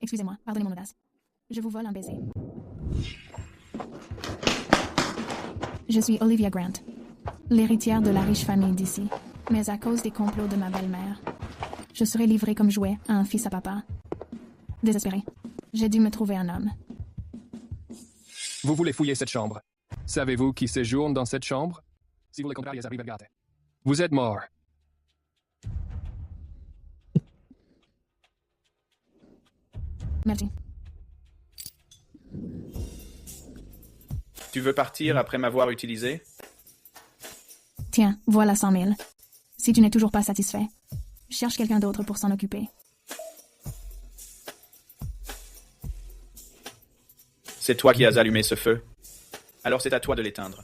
Excusez-moi, pardonnez mon audace. Je vous vole un baiser. Je suis Olivia Grant, l'héritière de la riche famille d'ici. Mais à cause des complots de ma belle-mère, je serai livrée comme jouet à un fils à papa. Désespérée, j'ai dû me trouver un homme. Vous voulez fouiller cette chambre. Savez-vous qui séjourne dans cette chambre? Si vous le contrariez à Rivergate. Vous êtes mort. Merci. Tu veux partir après m'avoir utilisé? Tiens, voilà 100 000. Si tu n'es toujours pas satisfait, cherche quelqu'un d'autre pour s'en occuper. C'est toi qui as allumé ce feu. Alors c'est à toi de l'éteindre.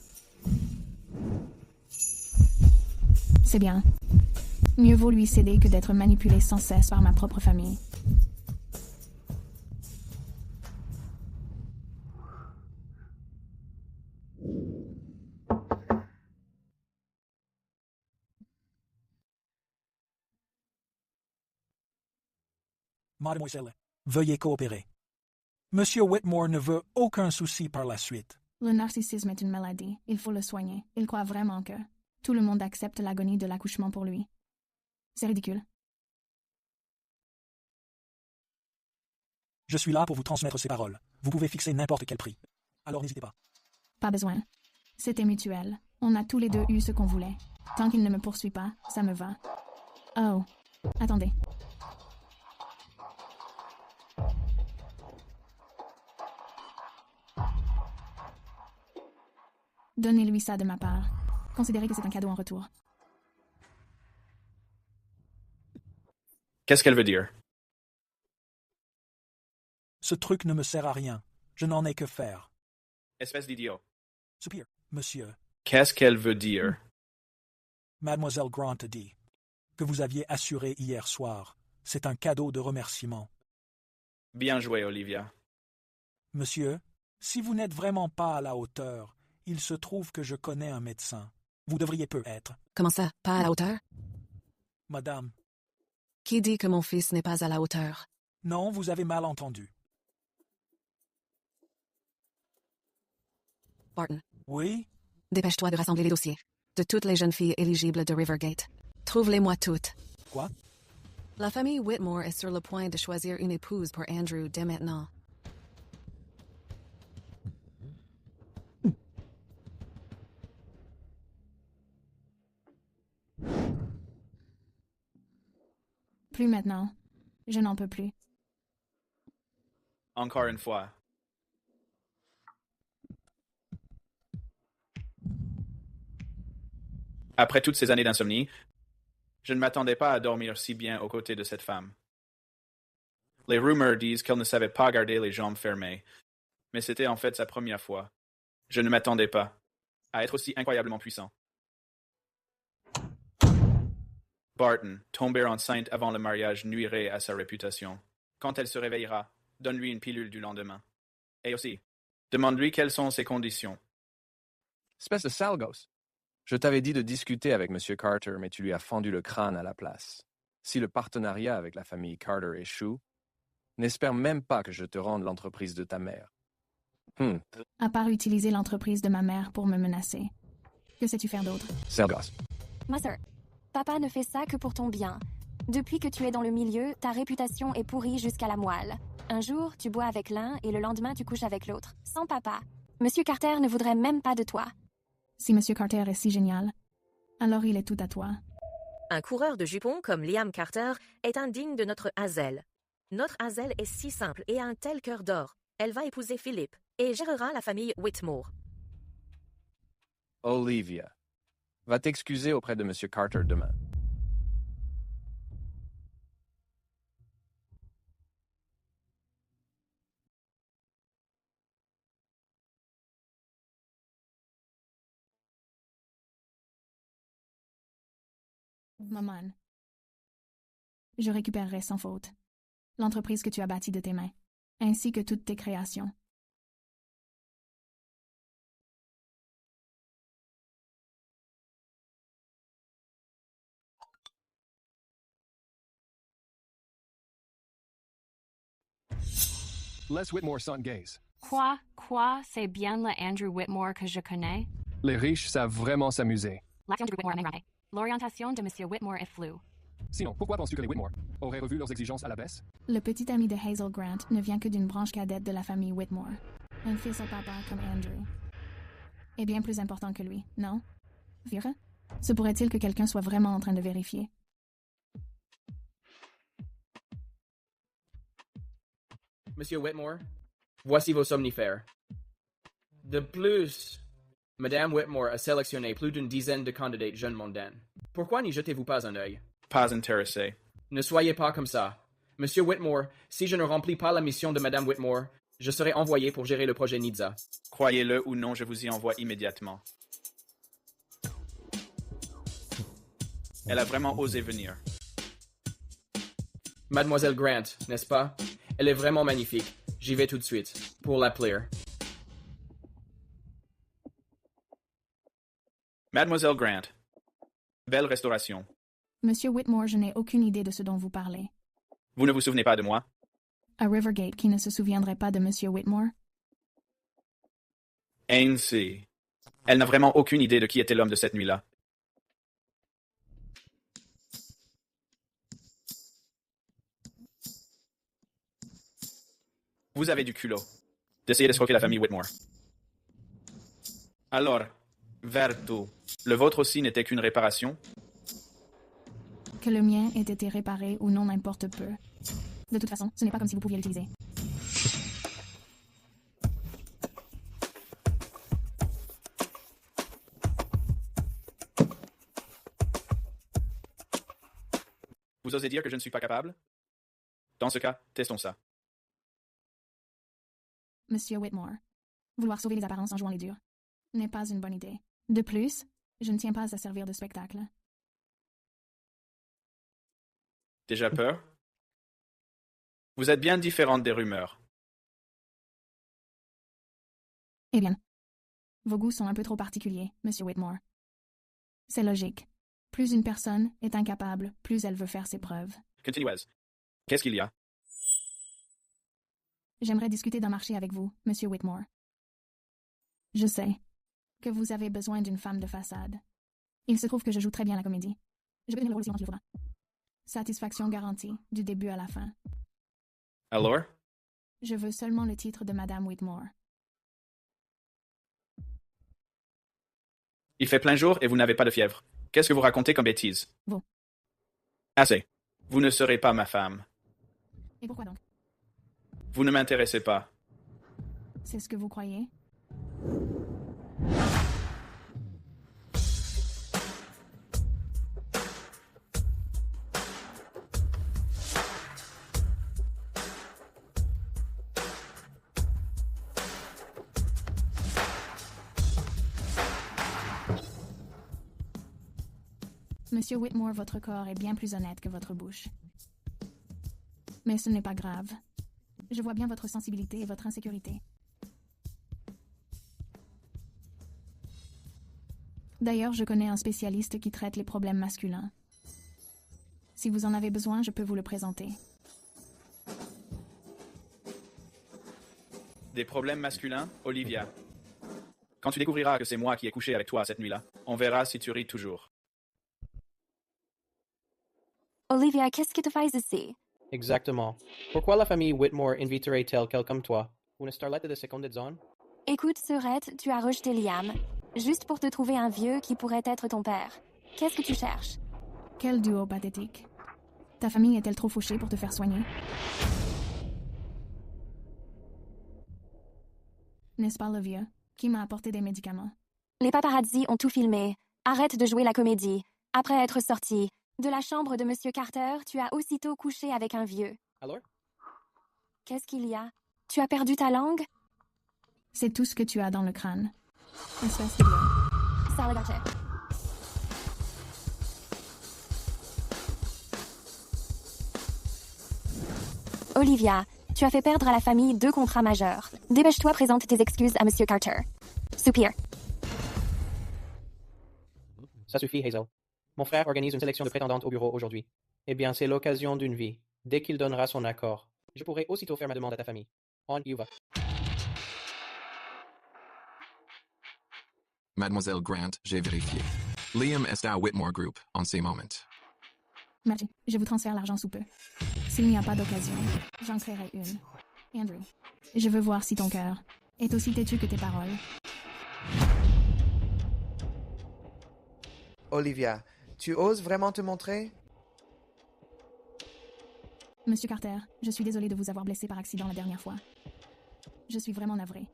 C'est bien. Mieux vaut lui céder que d'être manipulé sans cesse par ma propre famille. Mademoiselle, veuillez coopérer. Monsieur Whitmore ne veut aucun souci par la suite. Le narcissisme est une maladie. Il faut le soigner. Il croit vraiment que tout le monde accepte l'agonie de l'accouchement pour lui. C'est ridicule. Je suis là pour vous transmettre ces paroles. Vous pouvez fixer n'importe quel prix. Alors n'hésitez pas. Pas besoin. C'était mutuel. On a tous les deux eu ce qu'on voulait. Tant qu'il ne me poursuit pas, ça me va. Oh, attendez. Donnez-lui ça de ma part. Considérez que c'est un cadeau en retour. Qu'est-ce qu'elle veut dire? Ce truc ne me sert à rien. Je n'en ai que faire. Espèce d'idiot. Soupir, monsieur. Qu'est-ce qu'elle veut dire? Mademoiselle Grant a dit que vous aviez assuré hier soir. C'est un cadeau de remerciement. Bien joué, Olivia. Monsieur, si vous n'êtes vraiment pas à la hauteur, il se trouve que je connais un médecin. Vous devriez peut-être. Comment ça, pas à la hauteur? Madame, Qui dit que mon fils n'est pas à la hauteur? non, vous avez mal entendu. Barton, Oui? dépêche-toi de rassembler les dossiers. De toutes les jeunes filles éligibles de Rivergate. Trouve-les-moi toutes. Quoi? La famille Whitmore est sur le point de choisir une épouse pour Andrew dès maintenant. Plus maintenant. Je n'en peux plus. Encore une fois. Après toutes ces années d'insomnie, je ne m'attendais pas à dormir si bien aux côtés de cette femme. Les rumeurs disent qu'elle ne savait pas garder les jambes fermées, mais c'était en fait sa première fois. Je ne m'attendais pas à être aussi incroyablement puissant. Barton, tomber enceinte avant le mariage nuirait à sa réputation. Quand elle se réveillera, donne-lui une pilule du lendemain. Et aussi, demande-lui quelles sont ses conditions. Espèce de sale gosse. Je t'avais dit de discuter avec M. Carter, mais tu lui as fendu le crâne à la place. Si le partenariat avec la famille Carter échoue, n'espère même pas que je te rende l'entreprise de ta mère. À part utiliser l'entreprise de ma mère pour me menacer. Que sais-tu faire d'autre? Sale gosse. Ma sœur, papa ne fait ça que pour ton bien. Depuis que tu es dans le milieu, ta réputation est pourrie jusqu'à la moelle. Un jour, tu bois avec l'un et le lendemain, tu couches avec l'autre. Sans papa. Monsieur Carter ne voudrait même pas de toi. Si Monsieur Carter est si génial, alors il est tout à toi. Un coureur de jupons comme Liam Carter est indigne de notre Hazel. Notre Hazel est si simple et a un tel cœur d'or. Elle va épouser Philippe et gérera la famille Whitmore. Olivia, va t'excuser auprès de M. Carter demain. Maman, je récupérerai sans faute l'entreprise que tu as bâtie de tes mains, ainsi que toutes tes créations. Laisse Whitmore s'en gaze. Quoi, c'est bien le Andrew Whitmore que je connais? Les riches savent vraiment s'amuser. L'action de Whitmore est erronée. L'orientation de Monsieur Whitmore est floue. Sinon, pourquoi penses-tu que les Whitmore auraient revu leurs exigences à la baisse? Le petit ami de Hazel Grant ne vient que d'une branche cadette de la famille Whitmore. Un fils au papa comme Andrew. Est bien plus important que lui, non? Vera? Se pourrait-il que quelqu'un soit vraiment en train de vérifier? Monsieur Whitmore, voici vos somnifères. De plus, Madame Whitmore a sélectionné plus d'une dizaine de candidats jeunes mondains. Pourquoi n'y jetez-vous pas un œil? Pas intéressé. Ne soyez pas comme ça. Monsieur Whitmore, si je ne remplis pas la mission de Madame Whitmore, je serai envoyé pour gérer le projet Nidza. Croyez-le ou non, je vous y envoie immédiatement. Elle a vraiment osé venir. Mademoiselle Grant, n'est-ce pas? Elle est vraiment magnifique. J'y vais tout de suite, pour l'appeler. Mademoiselle Grant. Belle restauration. Monsieur Whitmore, je n'ai aucune idée de ce dont vous parlez. Vous ne vous souvenez pas de moi? À Rivergate, qui ne se souviendrait pas de Monsieur Whitmore? Ainsi. Elle n'a vraiment aucune idée de qui était l'homme de cette nuit-là. Vous avez du culot d'essayer d'escroquer la famille Whitmore. Alors, Vertu, le vôtre aussi n'était qu'une réparation? Que le mien ait été réparé ou non n'importe peu. De toute façon, ce n'est pas comme si vous pouviez l'utiliser. Vous osez dire que je ne suis pas capable? Dans ce cas, testons ça. Monsieur Whitmore, vouloir sauver les apparences en jouant les durs n'est pas une bonne idée. De plus, je ne tiens pas à servir de spectacle. Déjà peur? Vous êtes bien différente des rumeurs. Eh bien, vos goûts sont un peu trop particuliers, Monsieur Whitmore. C'est logique. Plus une personne est incapable, plus elle veut faire ses preuves. Continuez. Qu'est-ce qu'il y a? J'aimerais discuter d'un marché avec vous, Monsieur Whitmore. Je sais que vous avez besoin d'une femme de façade. Il se trouve que je joue très bien la comédie. Je peux tenir le rôle aussi longtemps qu'il le faudra. Satisfaction garantie, du début à la fin. Alors? Je veux seulement le titre de Madame Whitmore. Il fait plein jour et vous n'avez pas de fièvre. Qu'est-ce que vous racontez comme bêtises? Vous. Assez. Vous ne serez pas ma femme. Et pourquoi donc? Vous ne m'intéressez pas. C'est ce que vous croyez? Monsieur Whitmore, votre corps est bien plus honnête que votre bouche. Mais ce n'est pas grave. Je vois bien votre sensibilité et votre insécurité. D'ailleurs, je connais un spécialiste qui traite les problèmes masculins. Si vous en avez besoin, je peux vous le présenter. Des problèmes masculins, Olivia. Quand tu découvriras que c'est moi qui ai couché avec toi cette nuit-là, on verra si tu ris toujours. Olivia, qu'est-ce qui te fait ici? Exactement. Pourquoi la famille Whitmore inviterait-elle quelqu'un comme toi? Une starlette de seconde zone? Écoute, Sœurette, tu as rejeté Liam, juste pour te trouver un vieux qui pourrait être ton père. Qu'est-ce que tu cherches? Quel duo pathétique. Ta famille est-elle trop fauchée pour te faire soigner? N'est-ce pas le vieux qui m'a apporté des médicaments? Les paparazzi ont tout filmé. Arrête de jouer la comédie. Après être sorti de la chambre de Monsieur Carter, tu as aussitôt couché avec un vieux. Alors? Qu'est-ce qu'il y a? Tu as perdu ta langue? C'est tout ce que tu as dans le crâne. Espèce de vieux. Salagache. Olivia, tu as fait perdre à la famille 2 contrats majeurs. Dépêche-toi, présente tes excuses à Monsieur Carter. Soupir. Ça suffit, Hazel. Mon frère organise une sélection de prétendantes au bureau aujourd'hui. Eh bien, c'est l'occasion d'une vie. Dès qu'il donnera son accord, je pourrai aussitôt faire ma demande à ta famille. On y va. Mademoiselle Grant, j'ai vérifié. Liam est à Whitmore Group en ce moment. Merci. Je vous transfère l'argent sous peu. S'il n'y a pas d'occasion, j'en créerai une. Andrew, je veux voir si ton cœur est aussi têtu que tes paroles. Olivia, tu oses vraiment te montrer? Monsieur Carter, je suis désolée de vous avoir blessé par accident la dernière fois. Je suis vraiment navrée.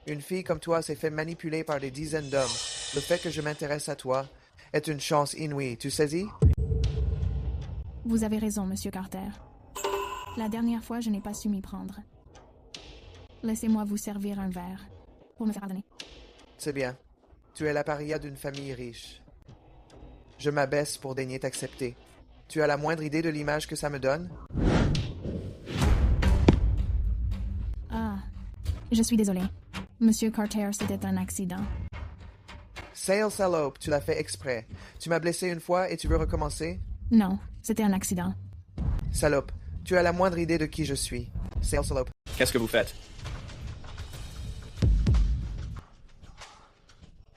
Une fille comme toi s'est fait manipuler par des dizaines d'hommes. Le fait que je m'intéresse à toi est une chance inouïe, tu saisis? Vous avez raison, Monsieur Carter. La dernière fois, je n'ai pas su m'y prendre. Laissez-moi vous servir un verre pour me faire pardonner. C'est bien. Tu es la paria d'une famille riche. Je m'abaisse pour daigner t'accepter. Tu as la moindre idée de l'image que ça me donne? Ah, je suis désolée. Monsieur Carter, c'était un accident. Sale salope, tu l'as fait exprès. Tu m'as blessé une fois et tu veux recommencer? Non, c'était un accident. Salope, tu as la moindre idée de qui je suis. Sale salope. Qu'est-ce que vous faites?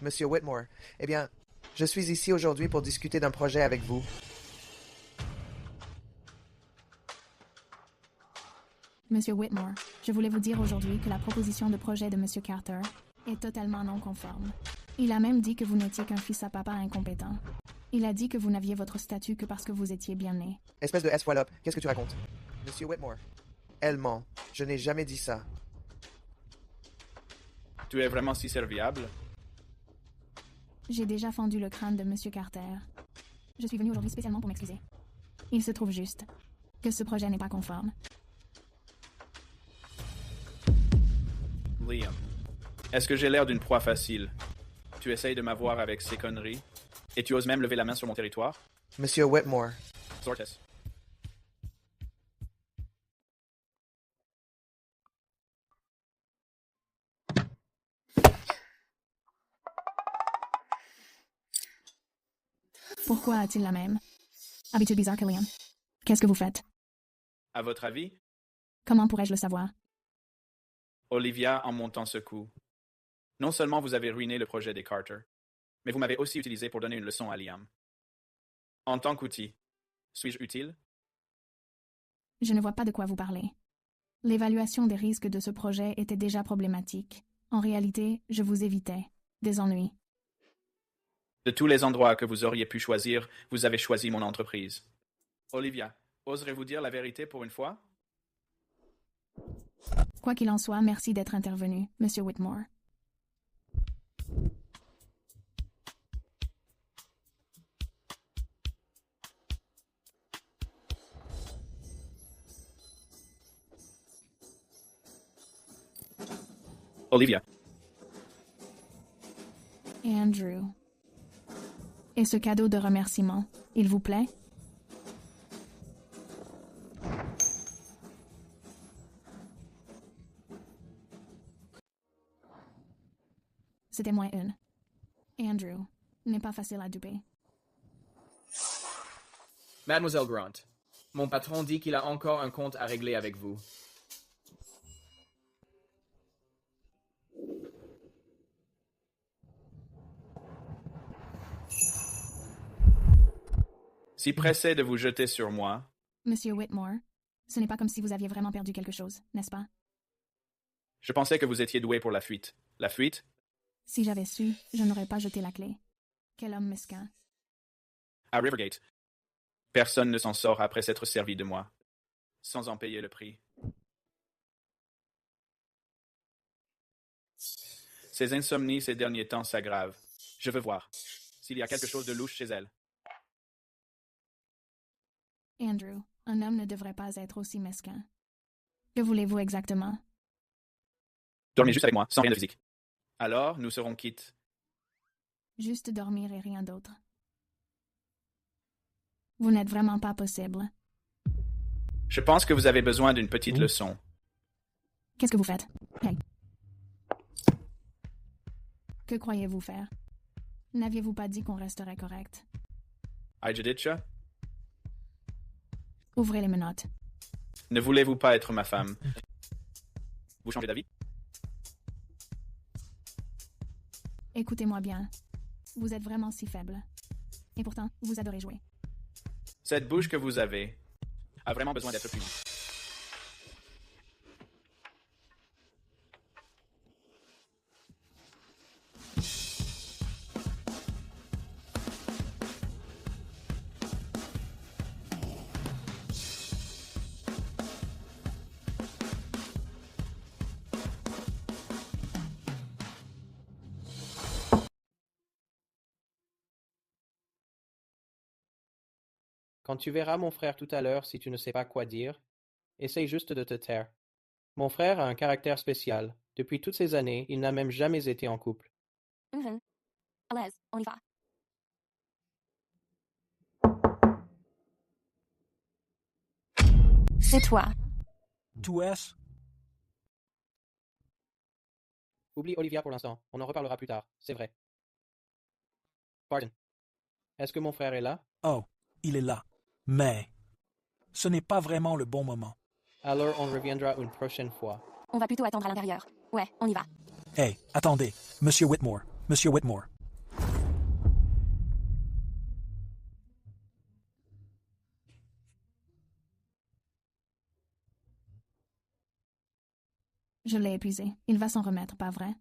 Monsieur Whitmore, eh bien, je suis ici aujourd'hui pour discuter d'un projet avec vous. Monsieur Whitmore, je voulais vous dire aujourd'hui que la proposition de projet de Monsieur Carter est totalement non conforme. Il a même dit que vous n'étiez qu'un fils à papa incompétent. Il a dit que vous n'aviez votre statut que parce que vous étiez bien né. Espèce de S-Wallop, qu'est-ce que tu racontes? Monsieur Whitmore, elle ment. Je n'ai jamais dit ça. Tu es vraiment si serviable? J'ai déjà fendu le crâne de Monsieur Carter. Je suis venu aujourd'hui spécialement pour m'excuser. Il se trouve juste que ce projet n'est pas conforme. Liam, est-ce que j'ai l'air d'une proie facile? Tu essayes de m'avoir avec ces conneries? Et tu oses même lever la main sur mon territoire? Monsieur Whitmore. Sortes. Pourquoi a-t-il la même habitude bizarre que Liam? Qu'est-ce que vous faites? À votre avis? Comment pourrais-je le savoir? Olivia en montant ce coup. Non seulement vous avez ruiné le projet des Carter, mais vous m'avez aussi utilisé pour donner une leçon à Liam. En tant qu'outil, suis-je utile? Je ne vois pas de quoi vous parlez. L'évaluation des risques de ce projet était déjà problématique. En réalité, je vous évitais des ennuis. De tous les endroits que vous auriez pu choisir, vous avez choisi mon entreprise. Olivia, oserez-vous dire la vérité pour une fois? Quoi qu'il en soit, merci d'être intervenu, Monsieur Whitmore. Olivia. Andrew. Et ce cadeau de remerciement, il vous plaît? C'était moins une. Andrew n'est pas facile à duper. Mademoiselle Grant, mon patron dit qu'il a encore un compte à régler avec vous. Si pressé de vous jeter sur moi... Monsieur Whitmore, ce n'est pas comme si vous aviez vraiment perdu quelque chose, n'est-ce pas? Je pensais que vous étiez doué pour la fuite. La fuite? Si j'avais su, je n'aurais pas jeté la clé. Quel homme mesquin. À Rivergate, personne ne s'en sort après s'être servi de moi, sans en payer le prix. Ses insomnies ces derniers temps s'aggravent. Je veux voir s'il y a quelque chose de louche chez elle. Andrew, un homme ne devrait pas être aussi mesquin. Que voulez-vous exactement? Dormez juste avec moi, sans rien de physique. Alors, nous serons quittes. Juste dormir et rien d'autre. Vous n'êtes vraiment pas possible. Je pense que vous avez besoin d'une petite leçon. Qu'est-ce que vous faites? Hey. Que croyez-vous faire? N'aviez-vous pas dit qu'on resterait correct? Aïdjaditcha? Ouvrez les menottes. Ne voulez-vous pas être ma femme? Vous changez d'avis? Écoutez-moi bien. Vous êtes vraiment si faible. Et pourtant, vous adorez jouer. Cette bouche que vous avez a vraiment besoin d'être punie. Quand tu verras mon frère tout à l'heure, si tu ne sais pas quoi dire, essaye juste de te taire. Mon frère a un caractère spécial. Depuis toutes ces années, il n'a même jamais été en couple. À l'aise, on y va. C'est toi. Tu es? Oublie Olivia pour l'instant. On en reparlera plus tard. C'est vrai. Pardon. Est-ce que mon frère est là? Oh, il est là. Mais ce n'est pas vraiment le bon moment. Alors on reviendra une prochaine fois. On va plutôt attendre à l'intérieur. Ouais, on y va. Hey, attendez, Monsieur Whitmore. Monsieur Whitmore. Je l'ai épuisé. Il va s'en remettre, pas vrai?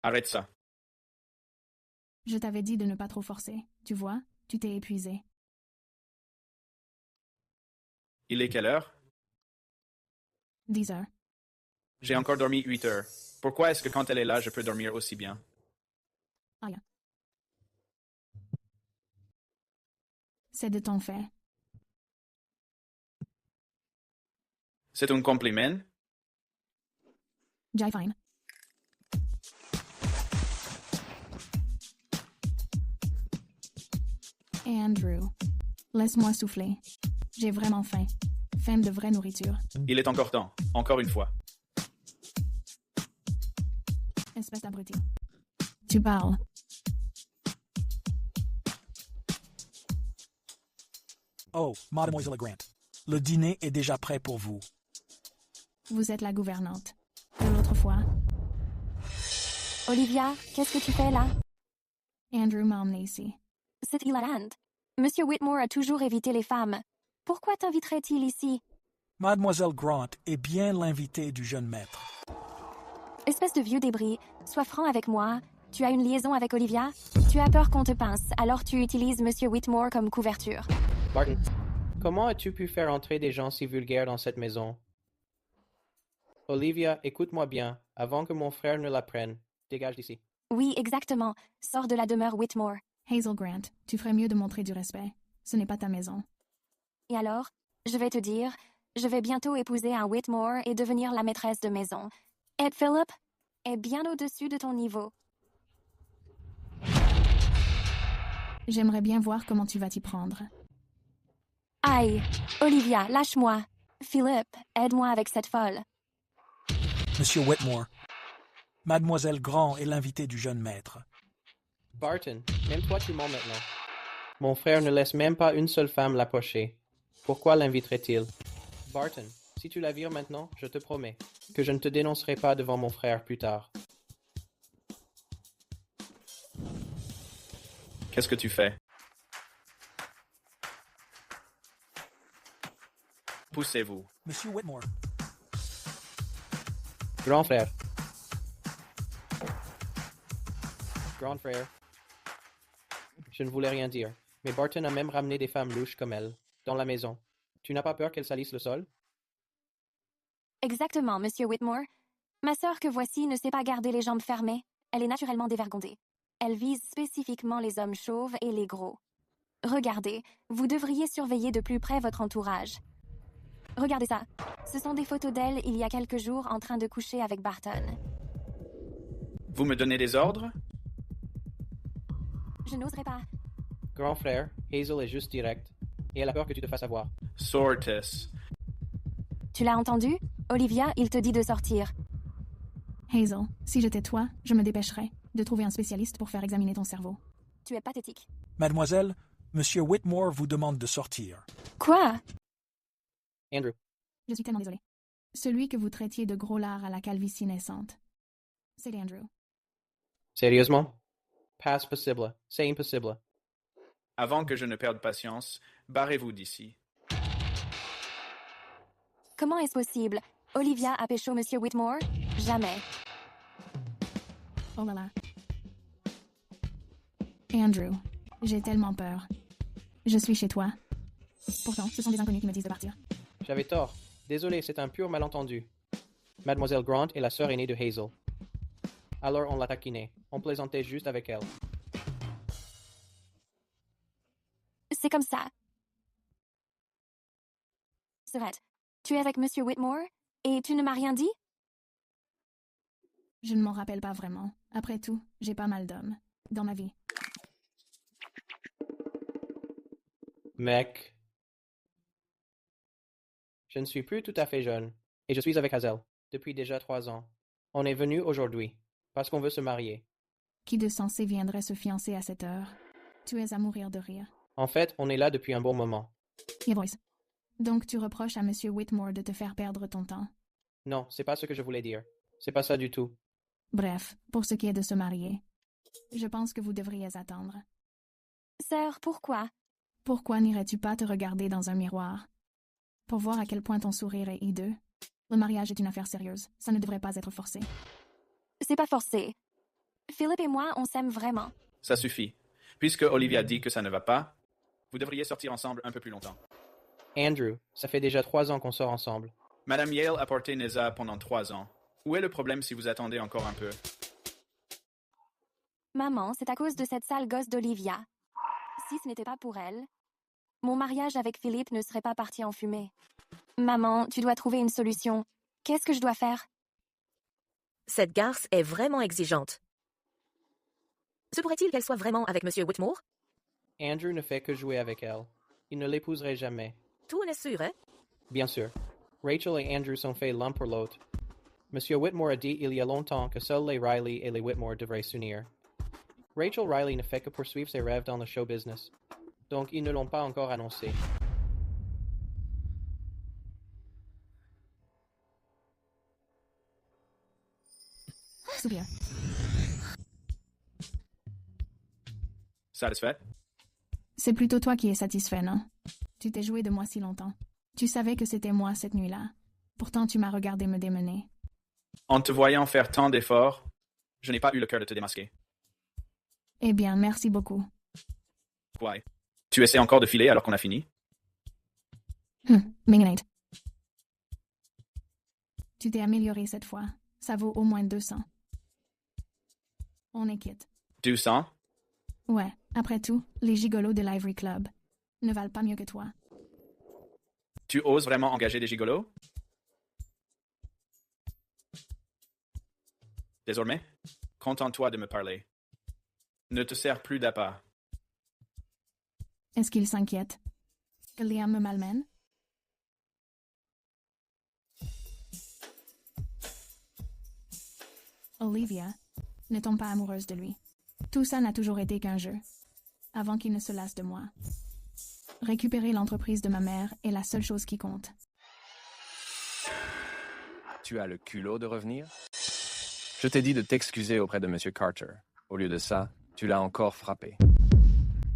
Arrête ça. Je t'avais dit de ne pas trop forcer. Tu vois, tu t'es épuisé. Il est quelle heure? 10 heures. J'ai encore dormi 8 heures. Pourquoi est-ce que quand elle est là, je peux dormir aussi bien? Ah, yeah. C'est de ton fait. C'est un compliment? Jai fine. Andrew, laisse-moi souffler. J'ai vraiment faim. Faim de vraie nourriture. Il est encore temps. Encore une fois. Espèce d'abruti. Tu parles. Oh, Mademoiselle Grant. Le dîner est déjà prêt pour vous. Vous êtes la gouvernante. De l'autre fois, Olivia, qu'est-ce que tu fais là? Andrew m'a emmené ici. C'est hilarant. Monsieur Whitmore a toujours évité les femmes. Pourquoi t'inviterait-il ici? Mademoiselle Grant est bien l'invitée du jeune maître. Espèce de vieux débris, sois franc avec moi. Tu as une liaison avec Olivia? Tu as peur qu'on te pince, alors tu utilises Monsieur Whitmore comme couverture. Barton, comment as-tu pu faire entrer des gens si vulgaires dans cette maison? Olivia, écoute-moi bien, avant que mon frère ne l'apprenne. Dégage d'ici. Oui, exactement. Sors de la demeure Whitmore. Hazel Grant, tu ferais mieux de montrer du respect. Ce n'est pas ta maison. Et alors, je vais te dire, je vais bientôt épouser un Whitmore et devenir la maîtresse de maison. Ed Philip est bien au-dessus de ton niveau. J'aimerais bien voir comment tu vas t'y prendre. Aïe! Olivia, lâche-moi! Philip, aide-moi avec cette folle. Monsieur Whitmore, Mademoiselle Grant est l'invitée du jeune maître. Barton, même toi tu mens maintenant. Mon frère ne laisse même pas une seule femme l'approcher. Pourquoi l'inviterait-il? Barton, si tu la vires maintenant, je te promets que je ne te dénoncerai pas devant mon frère plus tard. Qu'est-ce que tu fais? Poussez-vous. Monsieur Whitmore. Grand frère. Grand frère. Je ne voulais rien dire, mais Barton a même ramené des femmes louches comme elle, dans la maison. Tu n'as pas peur qu'elles salissent le sol? Exactement, Monsieur Whitmore. Ma sœur que voici ne sait pas garder les jambes fermées. Elle est naturellement dévergondée. Elle vise spécifiquement les hommes chauves et les gros. Regardez, vous devriez surveiller de plus près votre entourage. Regardez ça. Ce sont des photos d'elle il y a quelques jours en train de coucher avec Barton. Vous me donnez des ordres? Je n'oserais pas. Grand frère, Hazel est juste directe, et elle a peur que tu te fasses avoir. Sortis. Tu l'as entendu? Olivia, il te dit de sortir. Hazel, si j'étais toi, je me dépêcherais de trouver un spécialiste pour faire examiner ton cerveau. Tu es pathétique. Mademoiselle, Monsieur Whitmore vous demande de sortir. Quoi? Andrew. Je suis tellement désolée. Celui que vous traitiez de gros lard à la calvitie naissante. C'est Andrew. Sérieusement? Pas possible. C'est impossible. Avant que je ne perde patience, barrez-vous d'ici. Comment est-ce possible? Olivia a pécho Monsieur Whitmore? Jamais. Oh là là. Andrew, j'ai tellement peur. Je suis chez toi. Pourtant, ce sont des inconnus qui me disent de partir. J'avais tort. Désolé, c'est un pur malentendu. Mademoiselle Grant est la sœur aînée de Hazel. Alors on l'a taquinée. On plaisantait juste avec elle. C'est comme ça. Sœurette, tu es avec Monsieur Whitmore et tu ne m'as rien dit? Je ne m'en rappelle pas vraiment. Après tout, j'ai pas mal d'hommes dans ma vie. Mec. Je ne suis plus tout à fait jeune. Et je suis avec Hazel. Depuis déjà 3 ans. On est venu aujourd'hui. Parce qu'on veut se marier. Qui de sensé viendrait se fiancer à cette heure? Tu es à mourir de rire. En fait, on est là depuis un bon moment. Yeah, boys. Donc tu reproches à Monsieur Whitmore de te faire perdre ton temps? Non, c'est pas ce que je voulais dire. C'est pas ça du tout. Bref, pour ce qui est de se marier, je pense que vous devriez attendre. Sœur, pourquoi? Pourquoi n'irais-tu pas te regarder dans un miroir? Pour voir à quel point ton sourire est hideux? Le mariage est une affaire sérieuse. Ça ne devrait pas être forcé. C'est pas forcé. Philippe et moi, on s'aime vraiment. Ça suffit. Puisque Olivia dit que ça ne va pas, vous devriez sortir ensemble un peu plus longtemps. Andrew, ça fait déjà 3 ans qu'on sort ensemble. Madame Yale a porté Neza pendant 3 ans. Où est le problème si vous attendez encore un peu? Maman, c'est à cause de cette sale gosse d'Olivia. Si ce n'était pas pour elle, mon mariage avec Philippe ne serait pas parti en fumée. Maman, tu dois trouver une solution. Qu'est-ce que je dois faire? Cette garce est vraiment exigeante. Se pourrait-il qu'elle soit vraiment avec Monsieur Whitmore? Andrew ne fait que jouer avec elle. Il ne l'épouserait jamais. Tout en est sûr, hein? Bien sûr. Rachel et Andrew sont faits l'un pour l'autre. Monsieur Whitmore a dit il y a longtemps que seuls les Riley et les Whitmore devraient s'unir. Rachel Riley ne fait que poursuivre ses rêves dans le show business. Donc ils ne l'ont pas encore annoncé. Soupir. Satisfait? C'est plutôt toi qui es satisfait, non? Tu t'es joué de moi si longtemps. Tu savais que c'était moi cette nuit-là. Pourtant, tu m'as regardé me démener. En te voyant faire tant d'efforts, je n'ai pas eu le cœur de te démasquer. Eh bien, merci beaucoup. Ouais. Tu essaies encore de filer alors qu'on a fini? Mingnate. Tu t'es amélioré cette fois. Ça vaut au moins 200. On est quitte. 200? Ouais, après tout, les gigolos de l'Ivory Club ne valent pas mieux que toi. Tu oses vraiment engager des gigolos? Désormais, contente-toi de me parler. Ne te sers plus d'appât. Est-ce qu'il s'inquiète que Liam me malmène? Olivia ne tombe pas amoureuse de lui. Tout ça n'a toujours été qu'un jeu, avant qu'il ne se lasse de moi. Récupérer l'entreprise de ma mère est la seule chose qui compte. Tu as le culot de revenir? Je t'ai dit de t'excuser auprès de M. Carter. Au lieu de ça, tu l'as encore frappé.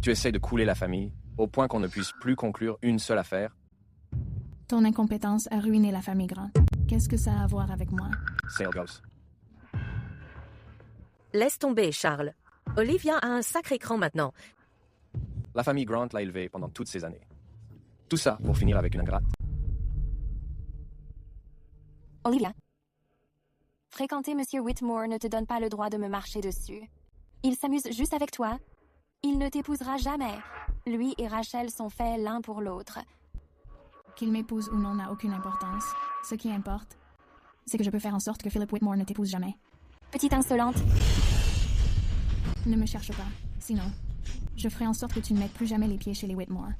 Tu essaies de couler la famille, au point qu'on ne puisse plus conclure une seule affaire. Ton incompétence a ruiné la famille Grant. Qu'est-ce que ça a à voir avec moi? Sale gosse. Laisse tomber, Charles. Olivia a un sacré cran maintenant. La famille Grant l'a élevé pendant toutes ces années. Tout ça pour finir avec une ingrate. Olivia, fréquenter Monsieur Whitmore ne te donne pas le droit de me marcher dessus. Il s'amuse juste avec toi. Il ne t'épousera jamais. Lui et Rachel sont faits l'un pour l'autre. Qu'il m'épouse ou non n'a aucune importance. Ce qui importe, c'est que je peux faire en sorte que Philip Whitmore ne t'épouse jamais. Petite insolente. Ne me cherche pas. Sinon, je ferai en sorte que tu ne mettes plus jamais les pieds chez les Whitmore.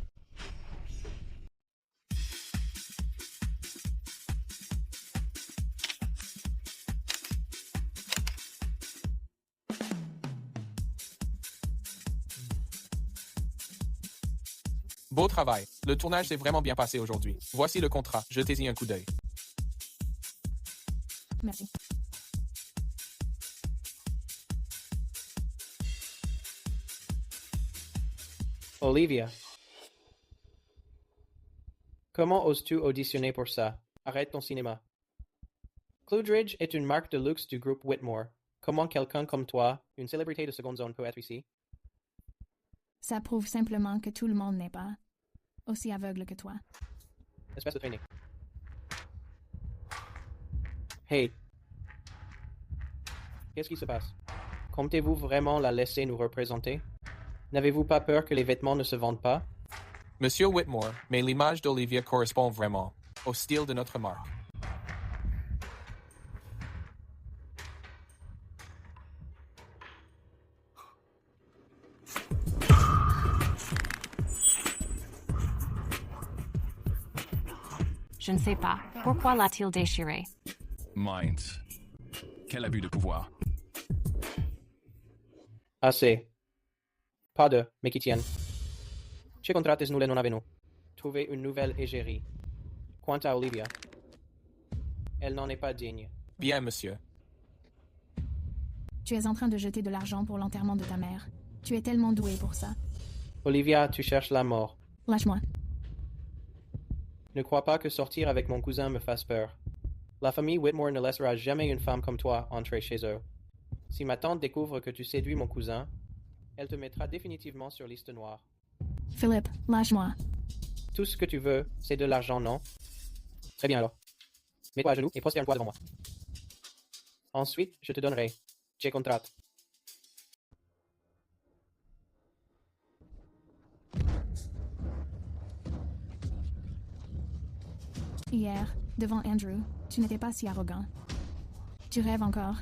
Beau travail. Le tournage s'est vraiment bien passé aujourd'hui. Voici le contrat. Jetez-y un coup d'œil. Merci. Olivia. Comment oses-tu auditionner pour ça? Arrête ton cinéma. Cloudridge est une marque de luxe du groupe Whitmore. Comment quelqu'un comme toi, une célébrité de seconde zone, peut être ici? Ça prouve simplement que tout le monde n'est pas aussi aveugle que toi. Espèce de traînée. Hey. Qu'est-ce qui se passe? Comptez-vous vraiment la laisser nous représenter? N'avez-vous pas peur que les vêtements ne se vendent pas? Monsieur Whitmore, mais l'image d'Olivia correspond vraiment au style de notre marque. Je ne sais pas. Pourquoi l'a-t-il déchiré? Minds. Quel abus de pouvoir. Assez. Pas de, mais qui tiennent. Ce contrates nous non avenu. Trouver une nouvelle égérie. Quant à Olivia, elle n'en est pas digne. Bien, monsieur. Tu es en train de jeter de l'argent pour l'enterrement de ta mère. Tu es tellement doué pour ça. Olivia, tu cherches la mort. Lâche-moi. Ne crois pas que sortir avec mon cousin me fasse peur. La famille Whitmore ne laissera jamais une femme comme toi entrer chez eux. Si ma tante découvre que tu séduis mon cousin, elle te mettra définitivement sur liste noire. Philippe, lâche-moi. Tout ce que tu veux, c'est de l'argent, non? Très bien alors. Mets-toi à genoux et prosterne-toi devant moi. Ensuite, je te donnerai. J'ai contrat. Hier, devant Andrew, tu n'étais pas si arrogant. Tu rêves encore.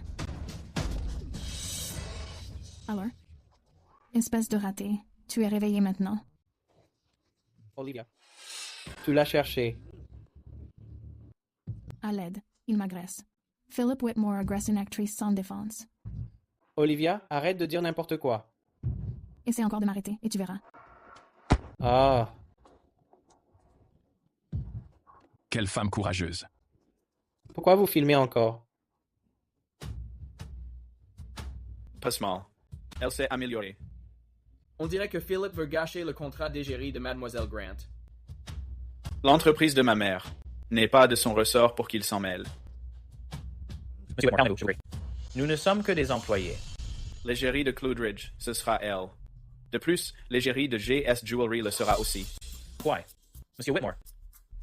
Alors? Espèce de raté, tu es réveillé maintenant. Olivia, tu l'as cherché. À l'aide, il m'agresse. Philip Whitmore agresse une actrice sans défense. Olivia, arrête de dire n'importe quoi. Essaie encore de m'arrêter, et tu verras. Ah. Quelle femme courageuse. Pourquoi vous filmez encore? Pas mal. Elle s'est améliorée. On dirait que Philip veut gâcher le contrat d'égérie de Mademoiselle Grant. L'entreprise de ma mère n'est pas de son ressort pour qu'il s'en mêle. Monsieur Whitmore, calmez-vous, s'il vous plaît. Nous ne sommes que des employés. L'égérie de Cloudridge, ce sera elle. De plus, l'égérie de GS Jewelry le sera aussi. Ouais. Monsieur Whitmore.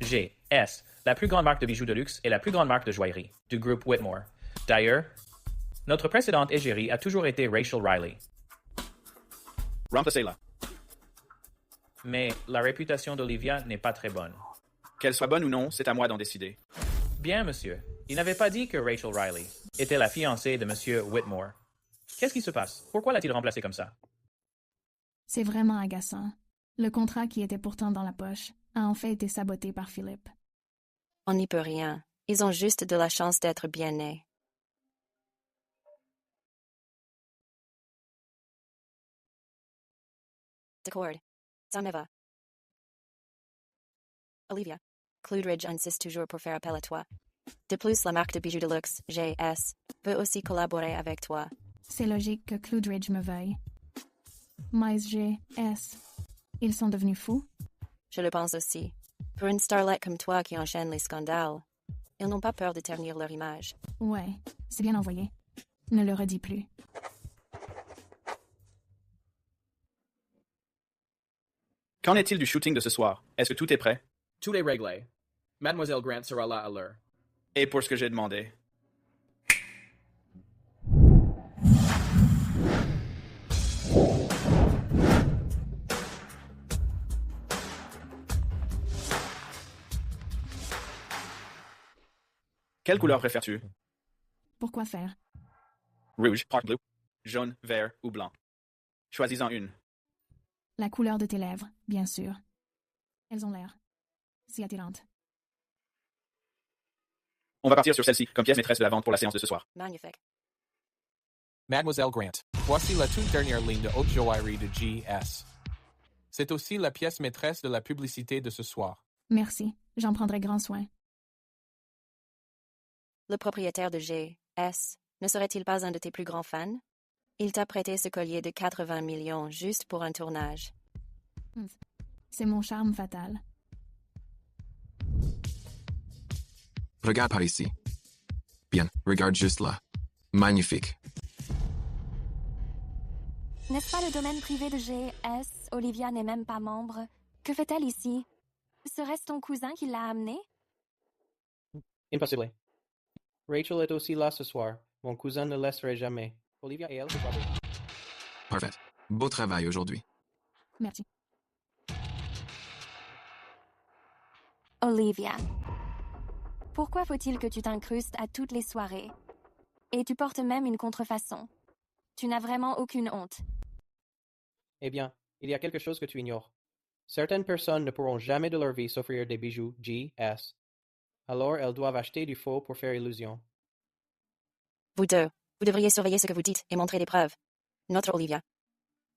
GS, la plus grande marque de bijoux de luxe et la plus grande marque de joaillerie du groupe Whitmore. D'ailleurs, notre précédente égérie a toujours été Rachel Riley. Remplacez-la. Mais la réputation d'Olivia n'est pas très bonne. Qu'elle soit bonne ou non, c'est à moi d'en décider. Bien, monsieur. Il n'avait pas dit que Rachel Riley était la fiancée de monsieur Whitmore. Qu'est-ce qui se passe? Pourquoi l'a-t-il remplacée comme ça? C'est vraiment agaçant. Le contrat qui était pourtant dans la poche a en fait été saboté par Philippe. On n'y peut rien. Ils ont juste de la chance d'être bien nés. D'accord. Ça me va. Olivia, Cloudridge insiste toujours pour faire appel à toi. De plus, la marque de bijoux de luxe, GS, veut aussi collaborer avec toi. C'est logique que Cloudridge me veuille. Mais GS, ils sont devenus fous? Je le pense aussi. Pour une starlet comme toi qui enchaîne les scandales, ils n'ont pas peur de ternir leur image. Ouais, c'est bien envoyé. Ne le redis plus. Qu'en est-il du shooting de ce soir? Est-ce que tout est prêt? Tout est réglé. Mademoiselle Grant sera là à l'heure. Et pour ce que j'ai demandé? Quelle couleur préfères-tu? Pourquoi faire? Rouge, dark blue, jaune, vert ou blanc. Choisis-en une. La couleur de tes lèvres, bien sûr. Elles ont l'air si attirantes. On va partir sur celle-ci, comme pièce maîtresse de la vente pour la séance de ce soir. Magnifique. Mademoiselle Grant, voici la toute dernière ligne de haute joaillerie de GS. C'est aussi la pièce maîtresse de la publicité de ce soir. Merci, j'en prendrai grand soin. Le propriétaire de GS ne serait-il pas un de tes plus grands fans? Il t'a prêté ce collier de 80 millions juste pour un tournage. C'est mon charme fatal. Regarde par ici. Bien, regarde juste là. Magnifique. N'est-ce pas le domaine privé de GS? Olivia n'est même pas membre. Que fait-elle ici? Serait-ce ton cousin qui l'a amenée? Impossible. Rachel est aussi là ce soir. Mon cousin ne laisserait jamais. Olivia et elle se parlent. Parfait. Beau travail aujourd'hui. Merci. Olivia. Pourquoi faut-il que tu t'incrustes à toutes les soirées? Et tu portes même une contrefaçon. Tu n'as vraiment aucune honte. Eh bien, il y a quelque chose que tu ignores. Certaines personnes ne pourront jamais de leur vie s'offrir des bijoux GS. Alors elles doivent acheter du faux pour faire illusion. Vous deux, vous devriez surveiller ce que vous dites et montrer des preuves. Notre Olivia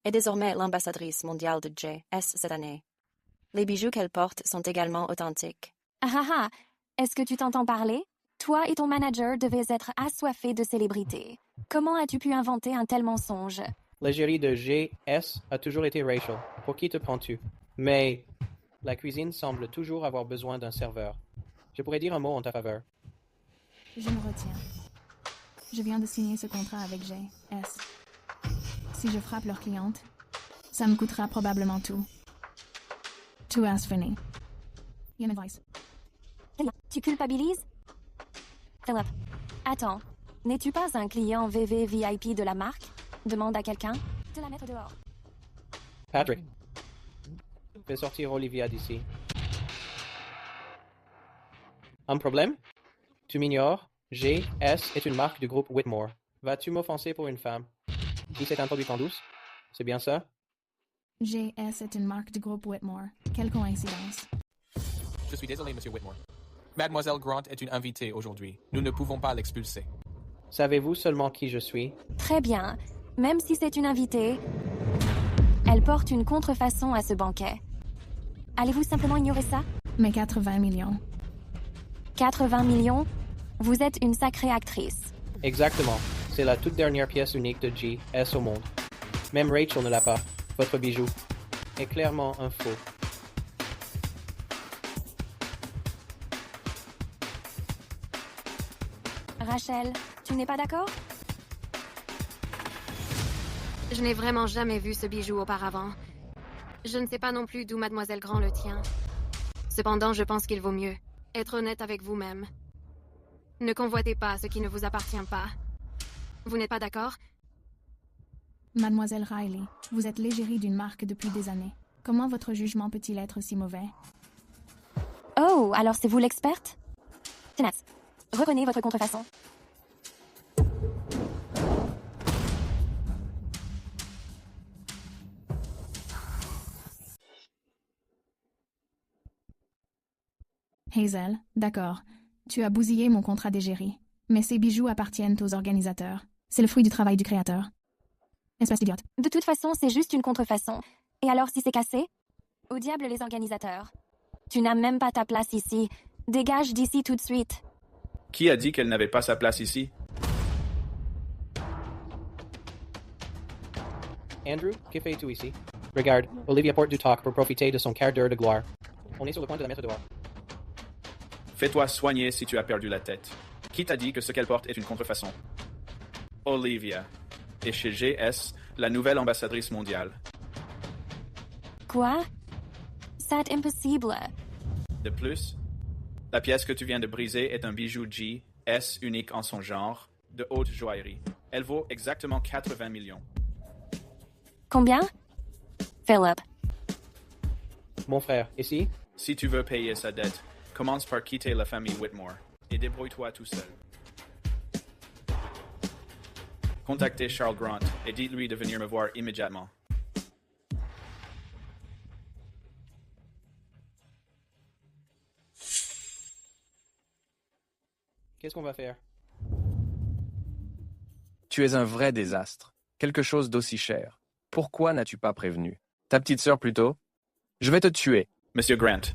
est désormais l'ambassadrice mondiale de GS cette année. Les bijoux qu'elle porte sont également authentiques. Ah ah, est-ce que tu t'entends parler? Toi et ton manager devez être assoiffés de célébrité. Comment as-tu pu inventer un tel mensonge? L'égérie de GS a toujours été Rachel. Pour qui te prends-tu? Mais la cuisine semble toujours avoir besoin d'un serveur. Je pourrais dire un mot en ta faveur. Je me retiens. Je viens de signer ce contrat avec GS. Si je frappe leur cliente, ça me coûtera probablement tout. Tout as fini. Your advice. Tu culpabilises? Philip, attends. N'es-tu pas un client VVVIP de la marque? Demande à quelqu'un de la mettre dehors. Patrick, fais sortir Olivia d'ici. Un problème? Tu m'ignores? GS est une marque du groupe Whitmore. Vas-tu m'offenser pour une femme? Qui s'est introduite en douce? C'est bien ça? GS est une marque du groupe Whitmore. Quelle coïncidence. Je suis désolé, Monsieur Whitmore. Mademoiselle Grant est une invitée aujourd'hui. Nous ne pouvons pas l'expulser. Savez-vous seulement qui je suis? Très bien. Même si c'est une invitée, elle porte une contrefaçon à ce banquet. Allez-vous simplement ignorer ça? Mais 80 millions. 80 millions? Vous êtes une sacrée actrice. Exactement. C'est la toute dernière pièce unique de GS au monde. Même Rachel ne l'a pas. Votre bijou est clairement un faux. Rachel, tu n'es pas d'accord? Je n'ai vraiment jamais vu ce bijou auparavant. Je ne sais pas non plus d'où Mademoiselle Grant le tient. Cependant, je pense qu'il vaut mieux être honnête avec vous-même. Ne convoitez pas ce qui ne vous appartient pas. Vous n'êtes pas d'accord? Mademoiselle Riley, vous êtes l'égérie d'une marque depuis des années. Comment votre jugement peut-il être si mauvais? Oh, alors c'est vous l'experte? Tenace, reprenez votre contrefaçon. Hazel, d'accord. Tu as bousillé mon contrat d'égérie. Mais ces bijoux appartiennent aux organisateurs. C'est le fruit du travail du créateur. Espèce d'idiote. De toute façon, c'est juste une contrefaçon. Et alors si c'est cassé? Au diable les organisateurs. Tu n'as même pas ta place ici. Dégage d'ici tout de suite. Qui a dit qu'elle n'avait pas sa place ici? Andrew, que fais-tu ici? Regarde, Olivia porte du talk pour profiter de son quart d'heure de gloire. On est sur le point de la mettre dehors. Fais-toi soigner si tu as perdu la tête. Qui t'a dit que ce qu'elle porte est une contrefaçon? Olivia est chez GS, la nouvelle ambassadrice mondiale. Quoi? C'est impossible. De plus, la pièce que tu viens de briser est un bijou GS unique en son genre, de haute joaillerie. Elle vaut exactement 80 millions. Combien? Philip. Mon frère, ici? Si tu veux payer sa dette, commence par quitter la famille Whitmore et débrouille-toi tout seul. Contactez Charles Grant et dites-lui de venir me voir immédiatement. Qu'est-ce qu'on va faire? Tu es un vrai désastre. Quelque chose d'aussi cher. Pourquoi n'as-tu pas prévenu? Ta petite sœur plutôt? Je vais te tuer. Monsieur Grant,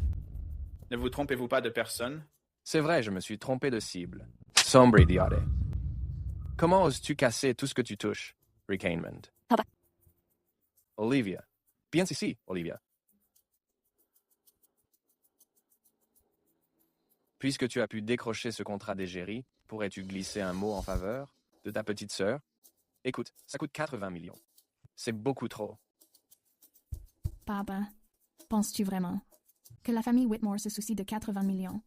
ne vous trompez-vous pas de personne? C'est vrai, je me suis trompé de cible. Sombre idiote. Comment oses-tu casser tout ce que tu touches, Rick Hainman? Papa. Olivia. Viens ici, Olivia. Puisque tu as pu décrocher ce contrat d'égérie, pourrais-tu glisser un mot en faveur de ta petite sœur? Écoute, ça coûte 80 millions. C'est beaucoup trop. Papa, penses-tu vraiment que la famille Whitmore se soucie de 80 millions?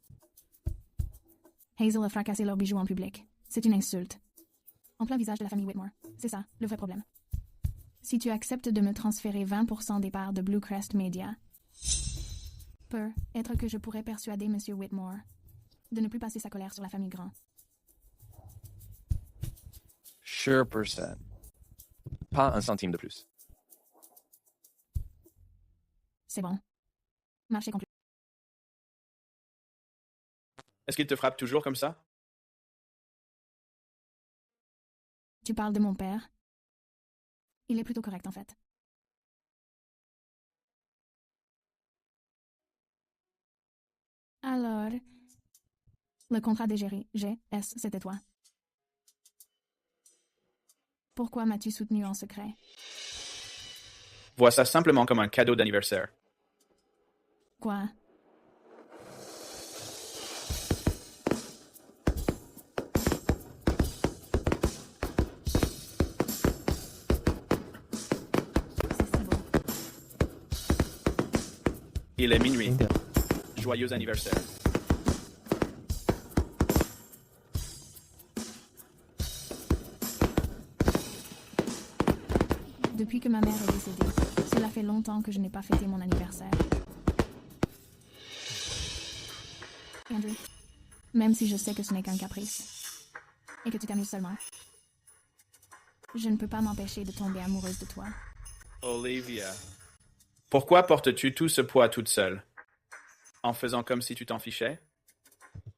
Hazel a fracassé leurs bijoux en public. C'est une insulte. En plein visage de la famille Whitmore. C'est ça, le vrai problème. Si tu acceptes de me transférer 20% des parts de Blue Crest Media, peut-être que je pourrais persuader M. Whitmore de ne plus passer sa colère sur la famille Grant. Sure percent. Pas un centime de plus. C'est bon. Marché conclu. Est-ce qu'il te frappe toujours comme ça? Tu parles de mon père? Il est plutôt correct, en fait. Alors, le contrat d'égérie, GS, c'était toi. Pourquoi m'as-tu soutenu en secret? Vois ça simplement comme un cadeau d'anniversaire. Quoi? Il est minuit. Joyeux anniversaire. Depuis que ma mère est décédée, cela fait longtemps que je n'ai pas fêté mon anniversaire. Andrew, même si je sais que ce n'est qu'un caprice, et que tu t'amuses seulement, je ne peux pas m'empêcher de tomber amoureuse de toi. Olivia, pourquoi portes-tu tout ce poids toute seule? En faisant comme si tu t'en fichais?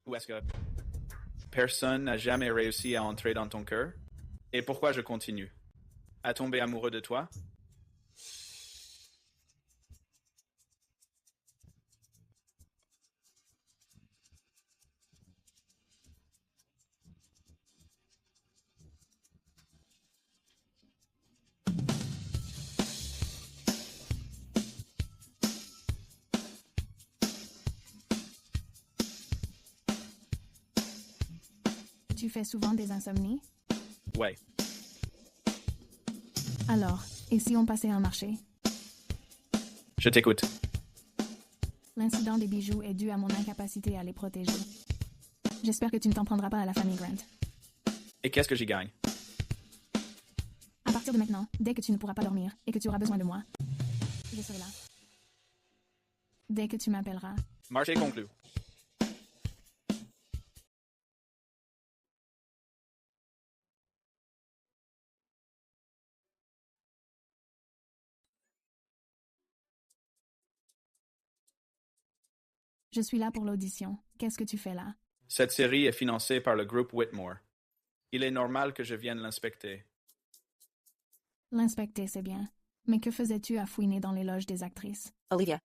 Ou est-ce que personne n'a jamais réussi à entrer dans ton cœur? Et pourquoi je continue? À tomber amoureux de toi? Tu fais souvent des insomnies? Ouais. Alors, et si on passait un marché? Je t'écoute. L'incident des bijoux est dû à mon incapacité à les protéger. J'espère que tu ne t'en prendras pas à la famille Grant. Et qu'est-ce que j'y gagne? À partir de maintenant, dès que tu ne pourras pas dormir et que tu auras besoin de moi, je serai là. Dès que tu m'appelleras. Marché conclu. Je suis là pour l'audition. Qu'est-ce que tu fais là? Cette série est financée par le groupe Whitmore. Il est normal que je vienne l'inspecter. L'inspecter, c'est bien. Mais que faisais-tu à fouiner dans les loges des actrices? Olivia.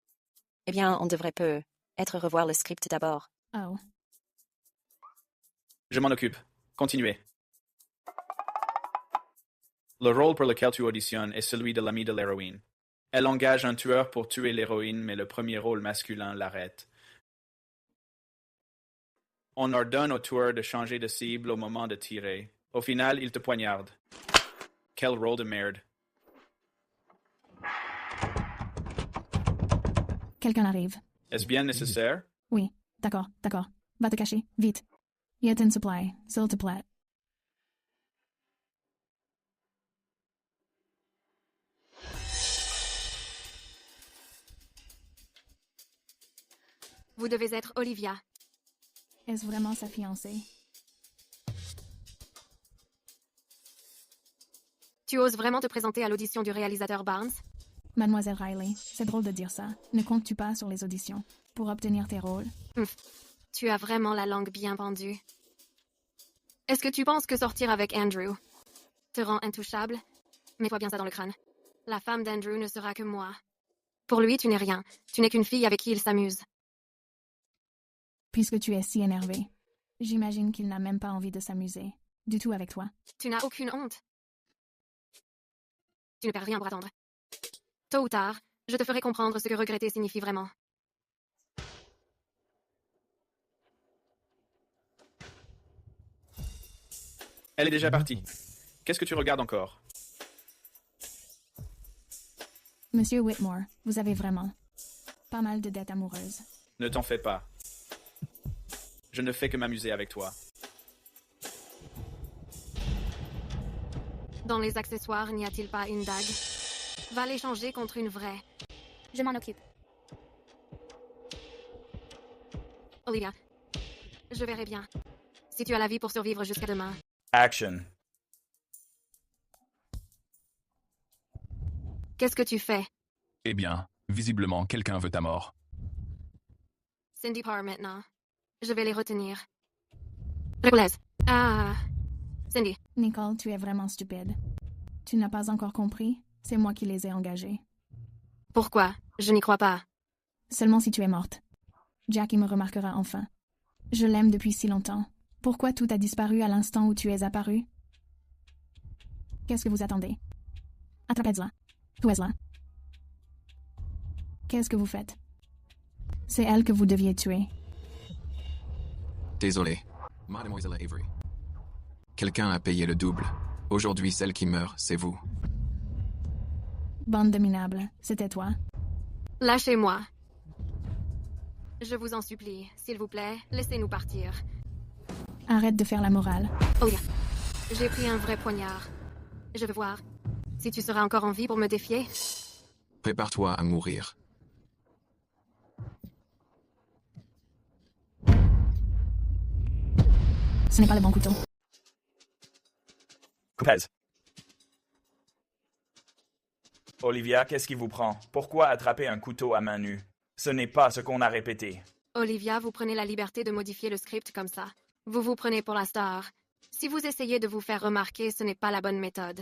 Eh bien, on devrait peut-être revoir le script d'abord. Oh. Je m'en occupe. Continuez. Le rôle pour lequel tu auditionnes est celui de l'amie de l'héroïne. Elle engage un tueur pour tuer l'héroïne, mais le premier rôle masculin l'arrête. On ordonne au tueur de changer de cible au moment de tirer. Au final, il te poignarde. Quel rôle de merde. Quelqu'un arrive. Est-ce bien nécessaire? Oui, d'accord. Va te cacher, vite. Y a-t-il une supply, s'il te plaît? Vous devez être Olivia. Est-ce vraiment sa fiancée? Tu oses vraiment te présenter à l'audition du réalisateur Barnes? Mademoiselle Riley, c'est drôle de dire ça. Ne comptes-tu pas sur les auditions pour obtenir tes rôles? Tu as vraiment la langue bien pendue. Est-ce que tu penses que sortir avec Andrew te rend intouchable? Mets-toi bien ça dans le crâne. La femme d'Andrew ne sera que moi. Pour lui, tu n'es rien. Tu n'es qu'une fille avec qui il s'amuse. Puisque tu es si énervé, j'imagine qu'il n'a même pas envie de s'amuser. Du tout avec toi. Tu n'as aucune honte. Tu ne perds rien pour attendre. Tôt ou tard, je te ferai comprendre ce que regretter signifie vraiment. Elle est déjà partie. Qu'est-ce que tu regardes encore? Monsieur Whitmore, vous avez vraiment pas mal de dettes amoureuses. Ne t'en fais pas. Je ne fais que m'amuser avec toi. Dans les accessoires, n'y a-t-il pas une dague? Va l'échanger contre une vraie. Je m'en occupe. Olivia, je verrai bien. Si tu as la vie pour survivre jusqu'à demain. Action. Qu'est-ce que tu fais? Eh bien, visiblement, quelqu'un veut ta mort. Cindy Parr maintenant. Je vais les retenir. Récollèse. Ah. Cindy. Nicole, tu es vraiment stupide. Tu n'as pas encore compris? C'est moi qui les ai engagés. Pourquoi? Je n'y crois pas. Seulement si tu es morte. Jackie me remarquera enfin. Je l'aime depuis si longtemps. Pourquoi tout a disparu à l'instant où tu es apparu? Qu'est-ce que vous attendez? Attrapez-la. Tuez-la. Qu'est-ce que vous faites? C'est elle que vous deviez tuer. Désolé, Mademoiselle Avery. Quelqu'un a payé le double. Aujourd'hui, celle qui meurt, c'est vous. Bande de minables, c'était toi. Lâchez-moi. Je vous en supplie, s'il vous plaît, laissez-nous partir. Arrête de faire la morale. Oh yeah. J'ai pris un vrai poignard. Je veux voir si tu seras encore en vie pour me défier. Prépare-toi à mourir. Ce n'est pas le bon couteau. Coupez. Olivia, qu'est-ce qui vous prend? Pourquoi attraper un couteau à main nue? Ce n'est pas ce qu'on a répété. Olivia, vous prenez la liberté de modifier le script comme ça. Vous vous prenez pour la star. Si vous essayez de vous faire remarquer, ce n'est pas la bonne méthode.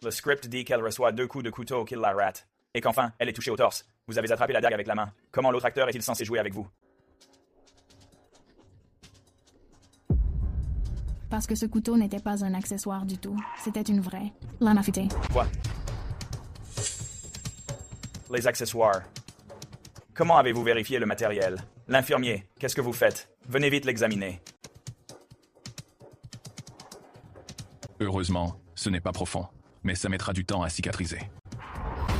Le script dit qu'elle reçoit 2 coups de couteau qui la ratent. Et qu'enfin, elle est touchée au torse. Vous avez attrapé la dague avec la main. Comment l'autre acteur est-il censé jouer avec vous? Parce que ce couteau n'était pas un accessoire du tout. C'était une vraie lame affûtée. Quoi? Les accessoires. Comment avez-vous vérifié le matériel? L'infirmier, qu'est-ce que vous faites? Venez vite l'examiner. Heureusement, ce n'est pas profond, mais ça mettra du temps à cicatriser.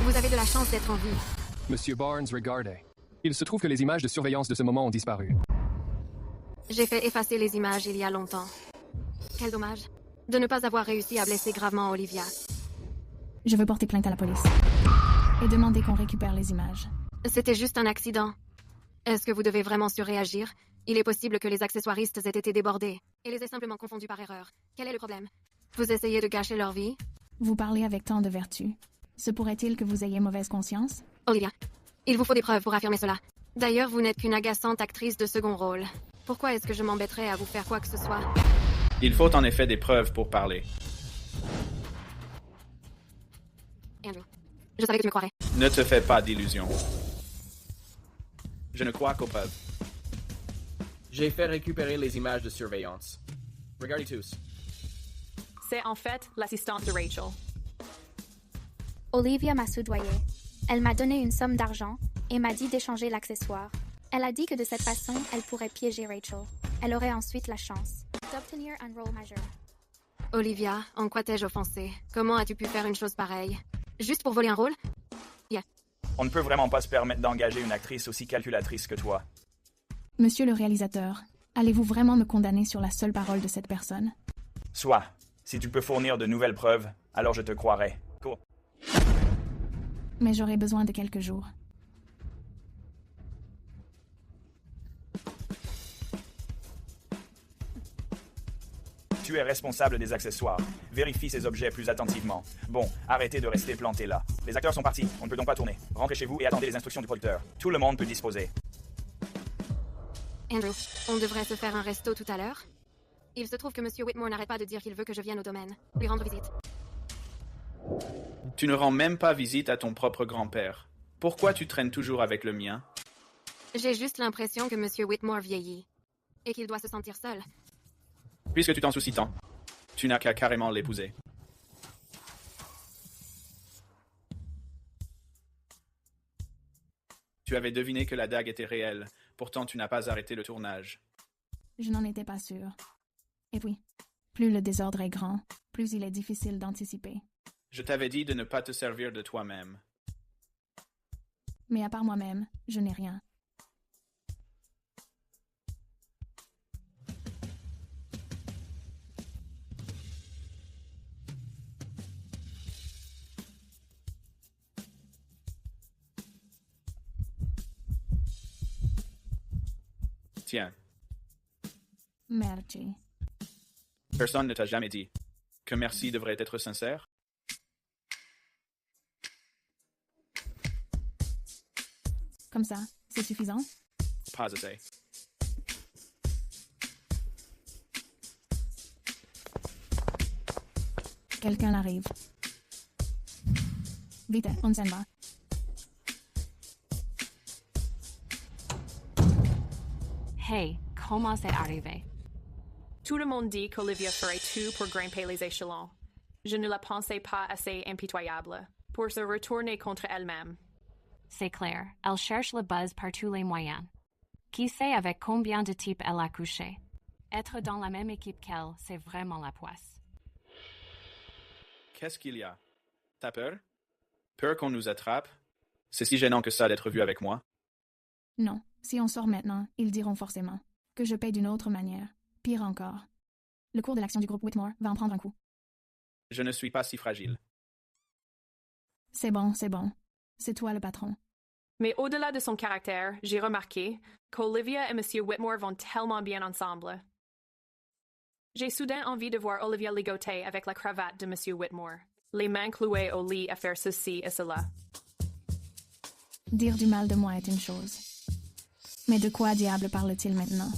Vous avez de la chance d'être en vie. Monsieur Barnes, regardez. Il se trouve que les images de surveillance de ce moment ont disparu. J'ai fait effacer les images il y a longtemps. Quel dommage de ne pas avoir réussi à blesser gravement Olivia. Je veux porter plainte à la police et demander qu'on récupère les images. C'était juste un accident. Est-ce que vous devez vraiment surréagir? Il est possible que les accessoiristes aient été débordés et les aient simplement confondus par erreur. Quel est le problème? Vous essayez de gâcher leur vie? Vous parlez avec tant de vertu. Se pourrait-il que vous ayez mauvaise conscience? Olivia, il vous faut des preuves pour affirmer cela. D'ailleurs, vous n'êtes qu'une agaçante actrice de second rôle. Pourquoi est-ce que je m'embêterais à vous faire quoi que ce soit? Il faut en effet des preuves pour parler. Andrew, je savais que tu me croirais. Ne te fais pas d'illusions. Je ne crois qu'aux preuves. J'ai fait récupérer les images de surveillance. Regardez tous. C'est en fait l'assistante de Rachel. Olivia m'a soudoyé. Elle m'a donné une somme d'argent et m'a dit d'échanger l'accessoire. Elle a dit que de cette façon, elle pourrait piéger Rachel. Elle aurait ensuite la chance d'obtenir un rôle majeur. Olivia, en quoi t'ai-je offensé? Comment as-tu pu faire une chose pareille? Juste pour voler un rôle? Yeah. On ne peut vraiment pas se permettre d'engager une actrice aussi calculatrice que toi. Monsieur le réalisateur, allez-vous vraiment me condamner sur la seule parole de cette personne? Soit. Si tu peux fournir de nouvelles preuves, alors je te croirai. Cool. Mais j'aurai besoin de quelques jours. Tu es responsable des accessoires. Vérifie ces objets plus attentivement. Bon, arrêtez de rester planté là. Les acteurs sont partis, on ne peut donc pas tourner. Rentrez chez vous et attendez les instructions du producteur. Tout le monde peut disposer. Andrew, on devrait se faire un resto tout à l'heure. Il se trouve que Monsieur Whitmore n'arrête pas de dire qu'il veut que je vienne au domaine, lui rendre visite. Tu ne rends même pas visite à ton propre grand-père. Pourquoi tu traînes toujours avec le mien? J'ai juste l'impression que M. Whitmore vieillit et qu'il doit se sentir seul. Puisque tu t'en soucies tant, tu n'as qu'à carrément l'épouser. Tu avais deviné que la dague était réelle, pourtant tu n'as pas arrêté le tournage. Je n'en étais pas sûre. Et puis, plus le désordre est grand, plus il est difficile d'anticiper. Je t'avais dit de ne pas te servir de toi-même. Mais à part moi-même, je n'ai rien. Tiens, Merci. personne ne t'a jamais dit que merci devrait être sincère? Comme ça, c'est suffisant? Pas assez. Quelqu'un arrive. Vite, on s'en va. Hey, comment c'est arrivé? Tout le monde dit qu'Olivia ferait tout pour grimper les échelons. Je ne la pensais pas assez impitoyable pour se retourner contre elle-même. C'est clair, elle cherche le buzz par tous les moyens. Qui sait avec combien de types elle a couché? Être dans la même équipe qu'elle, c'est vraiment la poisse. Qu'est-ce qu'il y a? T'as peur? Peur qu'on nous attrape? C'est si gênant que ça d'être vu avec moi? Non, si on sort maintenant, ils diront forcément que je paye d'une autre manière. Pire encore. Le cours de l'action du groupe Whitmore va en prendre un coup. Je ne suis pas si fragile. C'est bon, c'est bon. C'est toi le patron. Mais au-delà de son caractère, j'ai remarqué qu'Olivia et M. Whitmore vont tellement bien ensemble. J'ai soudain envie de voir Olivia ligoter avec la cravate de M. Whitmore, les mains clouées au lit à faire ceci et cela. Dire du mal de moi est une chose. Mais de quoi diable parle-t-il maintenant?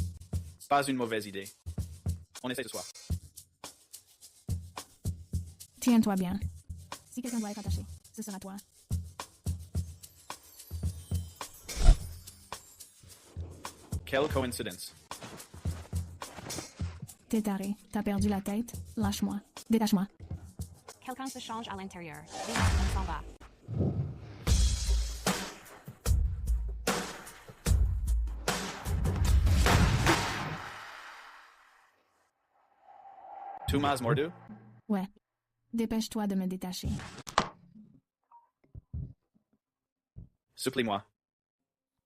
Pas une mauvaise idée. On essaie ce soir. Tiens-toi bien. Si quelqu'un doit être attaché, ce sera toi. Quelle coïncidence. T'es taré. T'as perdu la tête? Lâche-moi. Détache-moi. Quelqu'un se change à l'intérieur. Vite, on s'en va. Tomas Mordu? Ouais. Dépêche-toi de me détacher. Supplie-moi.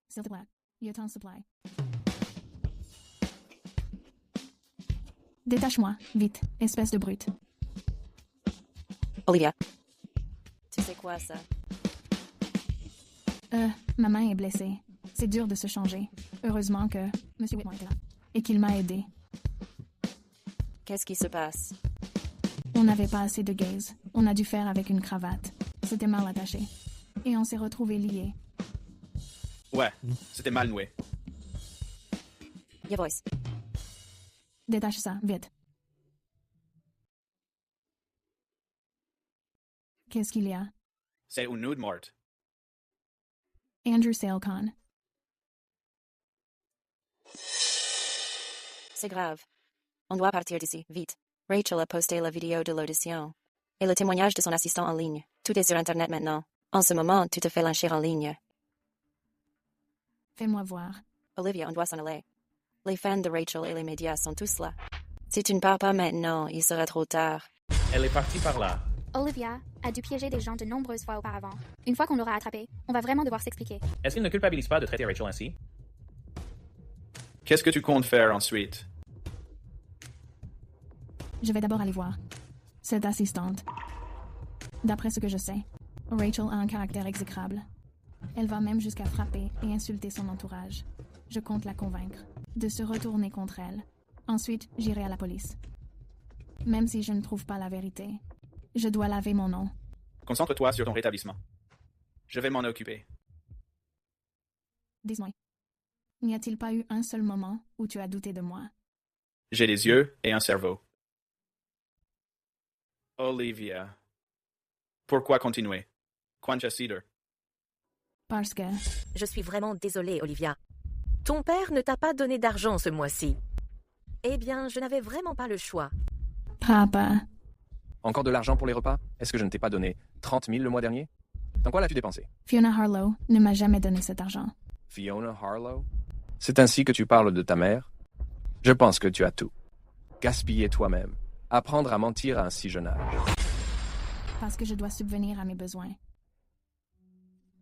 S'il te plaît. Your time supply. Détache-moi, vite, espèce de brute. Olivia. Tu sais quoi, ça? Ma main est blessée. C'est dur de se changer. Heureusement que M. Whitmore était là et qu'il m'a aidé. Qu'est-ce qui se passe? On n'avait pas assez de gaze. On a dû faire avec une cravate. C'était mal attaché. Et on s'est retrouvés liés. Ouais, c'était mal noué. Your voice. Détache ça, vite. Qu'est-ce qu'il y a? C'est une nude morte. Andrew Salcon. C'est grave. On doit partir d'ici, vite. Rachel a posté la vidéo de l'audition. Et le témoignage de son assistant en ligne. Tout est sur Internet maintenant. En ce moment, tu te fais lyncher en ligne. Fais-moi voir. Olivia, on doit s'en aller. Les fans de Rachel et les médias sont tous là. Si tu ne pars pas maintenant, il sera trop tard. Elle est partie par là. Olivia a dû piéger des gens de nombreuses fois auparavant. Une fois qu'on l'aura attrapé, on va vraiment devoir s'expliquer. Est-ce qu'il ne culpabilise pas de traiter Rachel ainsi? Qu'est-ce que tu comptes faire ensuite? Je vais d'abord aller voir cette assistante. D'après ce que je sais, Rachel a un caractère exécrable. Elle va même jusqu'à frapper et insulter son entourage. Je compte la convaincre de se retourner contre elle. Ensuite, j'irai à la police. Même si je ne trouve pas la vérité, je dois laver mon nom. Concentre-toi sur ton rétablissement. Je vais m'en occuper. Dis-moi, n'y a-t-il pas eu un seul moment où tu as douté de moi? J'ai des yeux et un cerveau. Olivia. Pourquoi continuer? Quancha Cedar. Parce que... Je suis vraiment désolée, Olivia. Ton père ne t'a pas donné d'argent ce mois-ci. Eh bien, je n'avais vraiment pas le choix. Papa... Encore de l'argent pour les repas? Est-ce que je ne t'ai pas donné 30 000 le mois dernier? Dans quoi l'as-tu dépensé? Fiona Harlow ne m'a jamais donné cet argent. Fiona Harlow? C'est ainsi que tu parles de ta mère? Je pense que tu as tout. Gaspiller toi-même. Apprendre à mentir à un si jeune âge. Parce que je dois subvenir à mes besoins.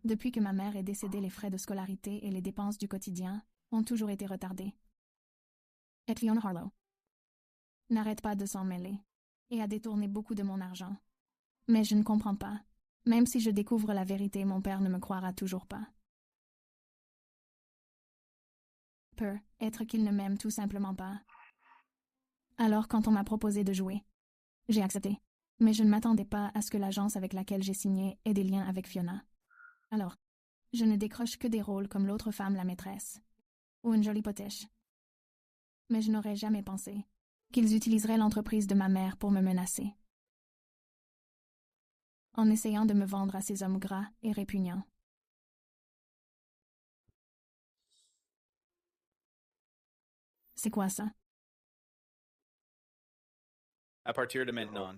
Depuis que ma mère est décédée, les frais de scolarité et les dépenses du quotidien ont toujours été retardés. Et Fiona Harlow n'arrête pas de s'en mêler et a détourné beaucoup de mon argent. Mais je ne comprends pas. Même si je découvre la vérité, mon père ne me croira toujours pas. Peut être qu'il ne m'aime tout simplement pas. Alors, quand on m'a proposé de jouer, j'ai accepté. Mais je ne m'attendais pas à ce que l'agence avec laquelle j'ai signé ait des liens avec Fiona. Alors, je ne décroche que des rôles comme l'autre femme la maîtresse, ou une jolie potiche. Mais je n'aurais jamais pensé qu'ils utiliseraient l'entreprise de ma mère pour me menacer, en essayant de me vendre à ces hommes gras et répugnants. C'est quoi ça? À partir de maintenant,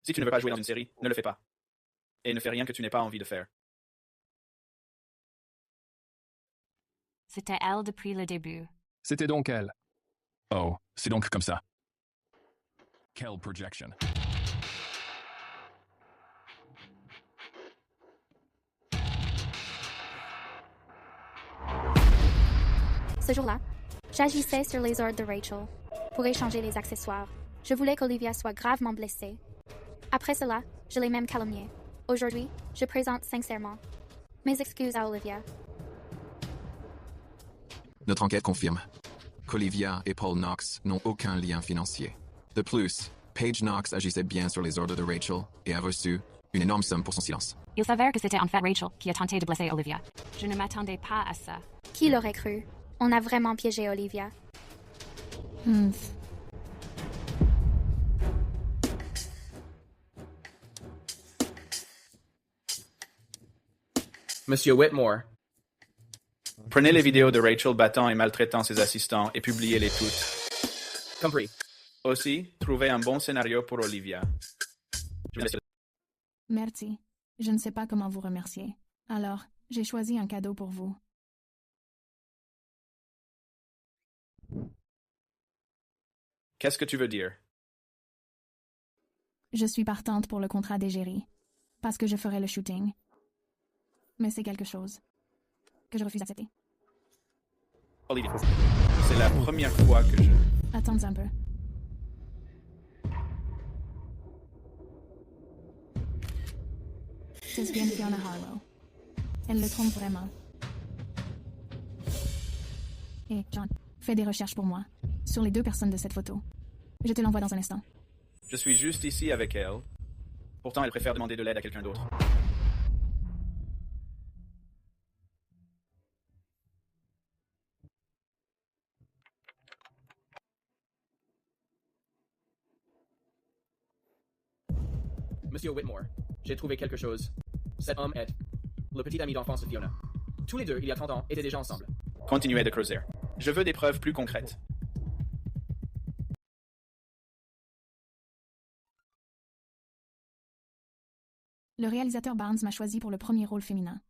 si tu ne veux pas jouer dans une série, ne le fais pas. Et ne fais rien que tu n'aies pas envie de faire. C'était elle depuis le début. C'était donc elle. Oh, c'est donc comme ça. Quelle projection. Ce jour-là, j'agissais sur les ordres de Rachel pour échanger les accessoires. Je voulais qu'Olivia soit gravement blessée. Après cela, je l'ai même calomniée. Aujourd'hui, je présente sincèrement mes excuses à Olivia. Notre enquête confirme qu'Olivia et Paul Knox n'ont aucun lien financier. De plus, Paige Knox agissait bien sur les ordres de Rachel et a reçu une énorme somme pour son silence. Il s'avère que c'était en fait Rachel qui a tenté de blesser Olivia. Je ne m'attendais pas à ça. Qui l'aurait cru? On a vraiment piégé Olivia. Monsieur Whitmore. Prenez les vidéos de Rachel battant et maltraitant ses assistants et publiez-les toutes. Compris. Aussi, trouvez un bon scénario pour Olivia. Merci. Je ne sais pas comment vous remercier. Alors, j'ai choisi un cadeau pour vous. Qu'est-ce que tu veux dire? Je suis partante pour le contrat d'égérie, parce que je ferai le shooting. Mais c'est quelque chose que je refuse d'accepter. Olivia, c'est la première fois que je... Attends un peu. C'est bien Fiona Harlow. Elle le trompe vraiment. Et John, fais des recherches pour moi sur les 2 personnes de cette photo. Je te l'envoie dans un instant. Je suis juste ici avec elle. Pourtant, elle préfère demander de l'aide à quelqu'un d'autre. Monsieur Whitmore, j'ai trouvé quelque chose. Cet homme est le petit ami d'enfance de Fiona. Tous les deux, il y a 30 ans, étaient déjà ensemble. Continuez de creuser. Je veux des preuves plus concrètes. Le réalisateur Barnes m'a choisi pour le premier rôle féminin.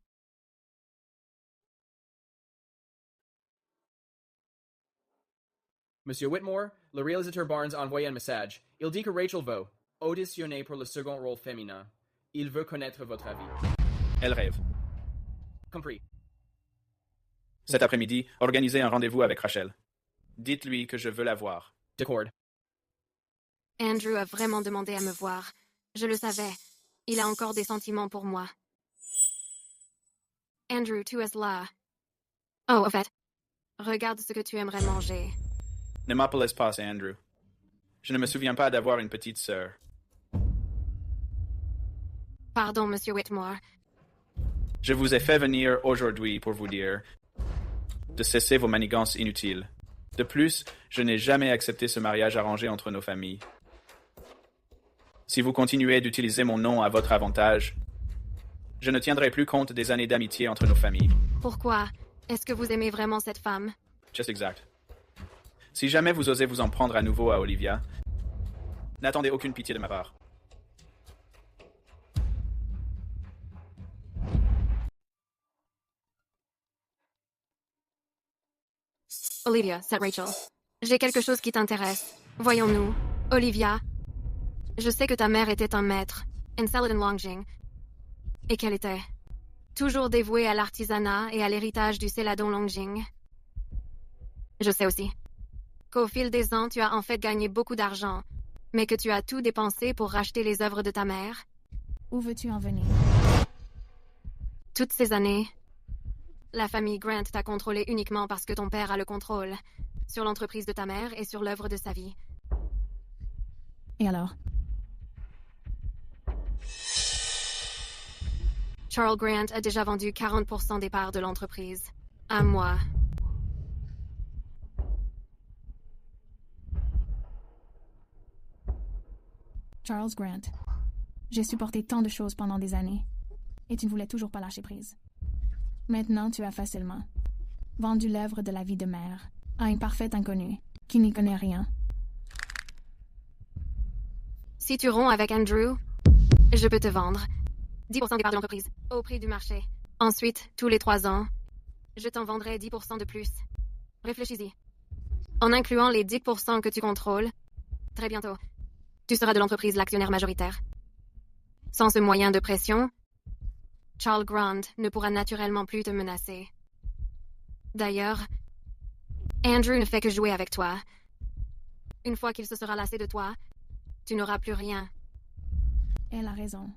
Monsieur Whitmore, le réalisateur Barnes a envoyé un message. Il dit que Rachel veut auditionner pour le second rôle féminin. Il veut connaître votre avis. Elle rêve. Compris. Cet après-midi, organisez un rendez-vous avec Rachel. Dites-lui que je veux la voir. D'accord. Andrew a vraiment demandé à me voir. Je le savais. Il a encore des sentiments pour moi. Andrew, tu es là. Oh, au fait, regarde ce que tu aimerais manger. Ne m'appelez pas, Andrew. Je ne me souviens pas d'avoir une petite sœur. Pardon, Monsieur Whitmore. Je vous ai fait venir aujourd'hui pour vous dire de cesser vos manigances inutiles. De plus, je n'ai jamais accepté ce mariage arrangé entre nos familles. Si vous continuez d'utiliser mon nom à votre avantage, Je ne tiendrai plus compte des années d'amitié entre nos familles. Pourquoi? Est-ce que vous aimez vraiment cette femme? Just exact. Si jamais vous osez vous en prendre à nouveau à Olivia, n'attendez aucune pitié de ma part. Olivia, c'est Rachel. J'ai quelque chose qui t'intéresse. Voyons-nous. Olivia, je sais que ta mère était un maître, en Saladin Longjing, et qu'elle était toujours dévouée à l'artisanat et à l'héritage du Céladon Longjing. Je sais aussi qu'au fil des ans, tu as en fait gagné beaucoup d'argent, mais que tu as tout dépensé pour racheter les œuvres de ta mère. Où veux-tu en venir? Toutes ces années, la famille Grant t'a contrôlé uniquement parce que ton père a le contrôle sur l'entreprise de ta mère et sur l'œuvre de sa vie. Et alors? Charles Grant a déjà vendu 40% des parts de l'entreprise. À moi. Charles Grant. J'ai supporté tant de choses pendant des années, et tu ne voulais toujours pas lâcher prise. Maintenant, tu as facilement vendu l'œuvre de la vie de mère à un parfait inconnu qui n'y connaît rien. Si tu romps avec Andrew, je peux te vendre 10% des parts de l'entreprise au prix du marché. Ensuite, tous les 3 ans, je t'en vendrai 10% de plus. Réfléchis-y. En incluant les 10% que tu contrôles, très bientôt, tu seras de l'entreprise l'actionnaire majoritaire. Sans ce moyen de pression, Charles Grant ne pourra naturellement plus te menacer. D'ailleurs, Andrew ne fait que jouer avec toi. Une fois qu'il se sera lassé de toi, tu n'auras plus rien. Elle a raison.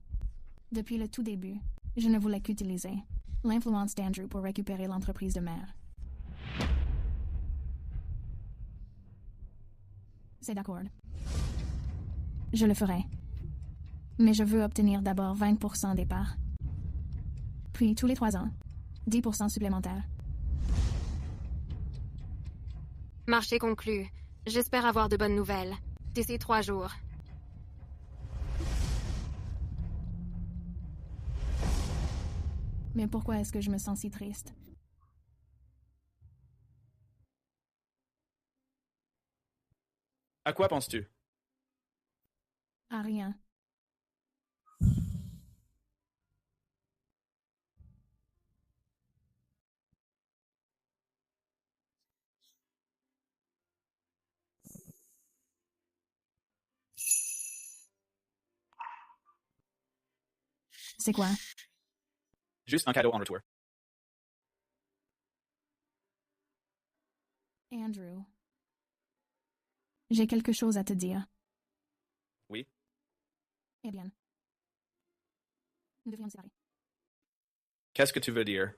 Depuis le tout début, je ne voulais qu'utiliser l'influence d'Andrew pour récupérer l'entreprise de mère. C'est d'accord. Je le ferai. Mais je veux obtenir d'abord 20% des parts. Puis, tous les 3 ans, 10% supplémentaires. Marché conclu. J'espère avoir de bonnes nouvelles d'ici 3 jours. Mais pourquoi est-ce que je me sens si triste? À quoi penses-tu? À rien. C'est quoi? Juste un cadeau en retour. Andrew. J'ai quelque chose à te dire. Oui? Eh bien. Nous devrions nous séparer. Qu'est-ce que tu veux dire?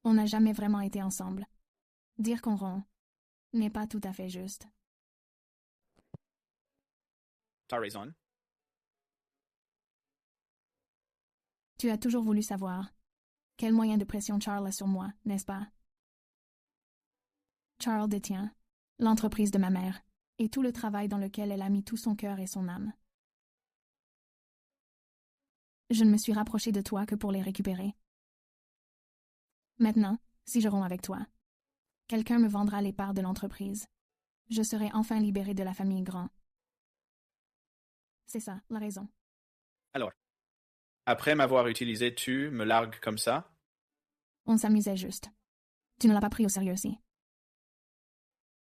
On n'a jamais vraiment été ensemble. Dire qu'on rompt n'est pas tout à fait juste. T'as raison. Tu as toujours voulu savoir quel moyen de pression Charles a sur moi, n'est-ce pas? Charles détient l'entreprise de ma mère et tout le travail dans lequel elle a mis tout son cœur et son âme. Je ne me suis rapprochée de toi que pour les récupérer. Maintenant, si je romps avec toi, quelqu'un me vendra les parts de l'entreprise. Je serai enfin libérée de la famille Grand. C'est ça, la raison. Alors, après m'avoir utilisé, tu me largues comme ça? On s'amusait juste. Tu ne l'as pas pris au sérieux aussi.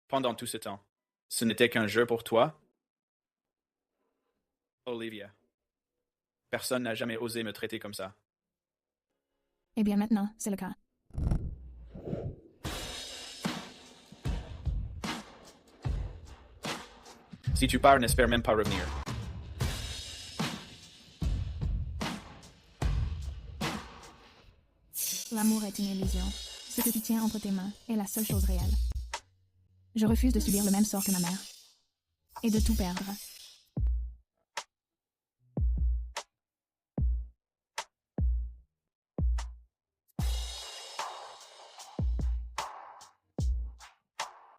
Pendant tout ce temps, ce n'était qu'un jeu pour toi? Olivia, personne n'a jamais osé me traiter comme ça. Eh bien maintenant, c'est le cas. Si tu pars, n'espère même pas revenir. L'amour est une illusion. Ce que tu tiens entre tes mains est la seule chose réelle. Je refuse de subir le même sort que ma mère. Et de tout perdre.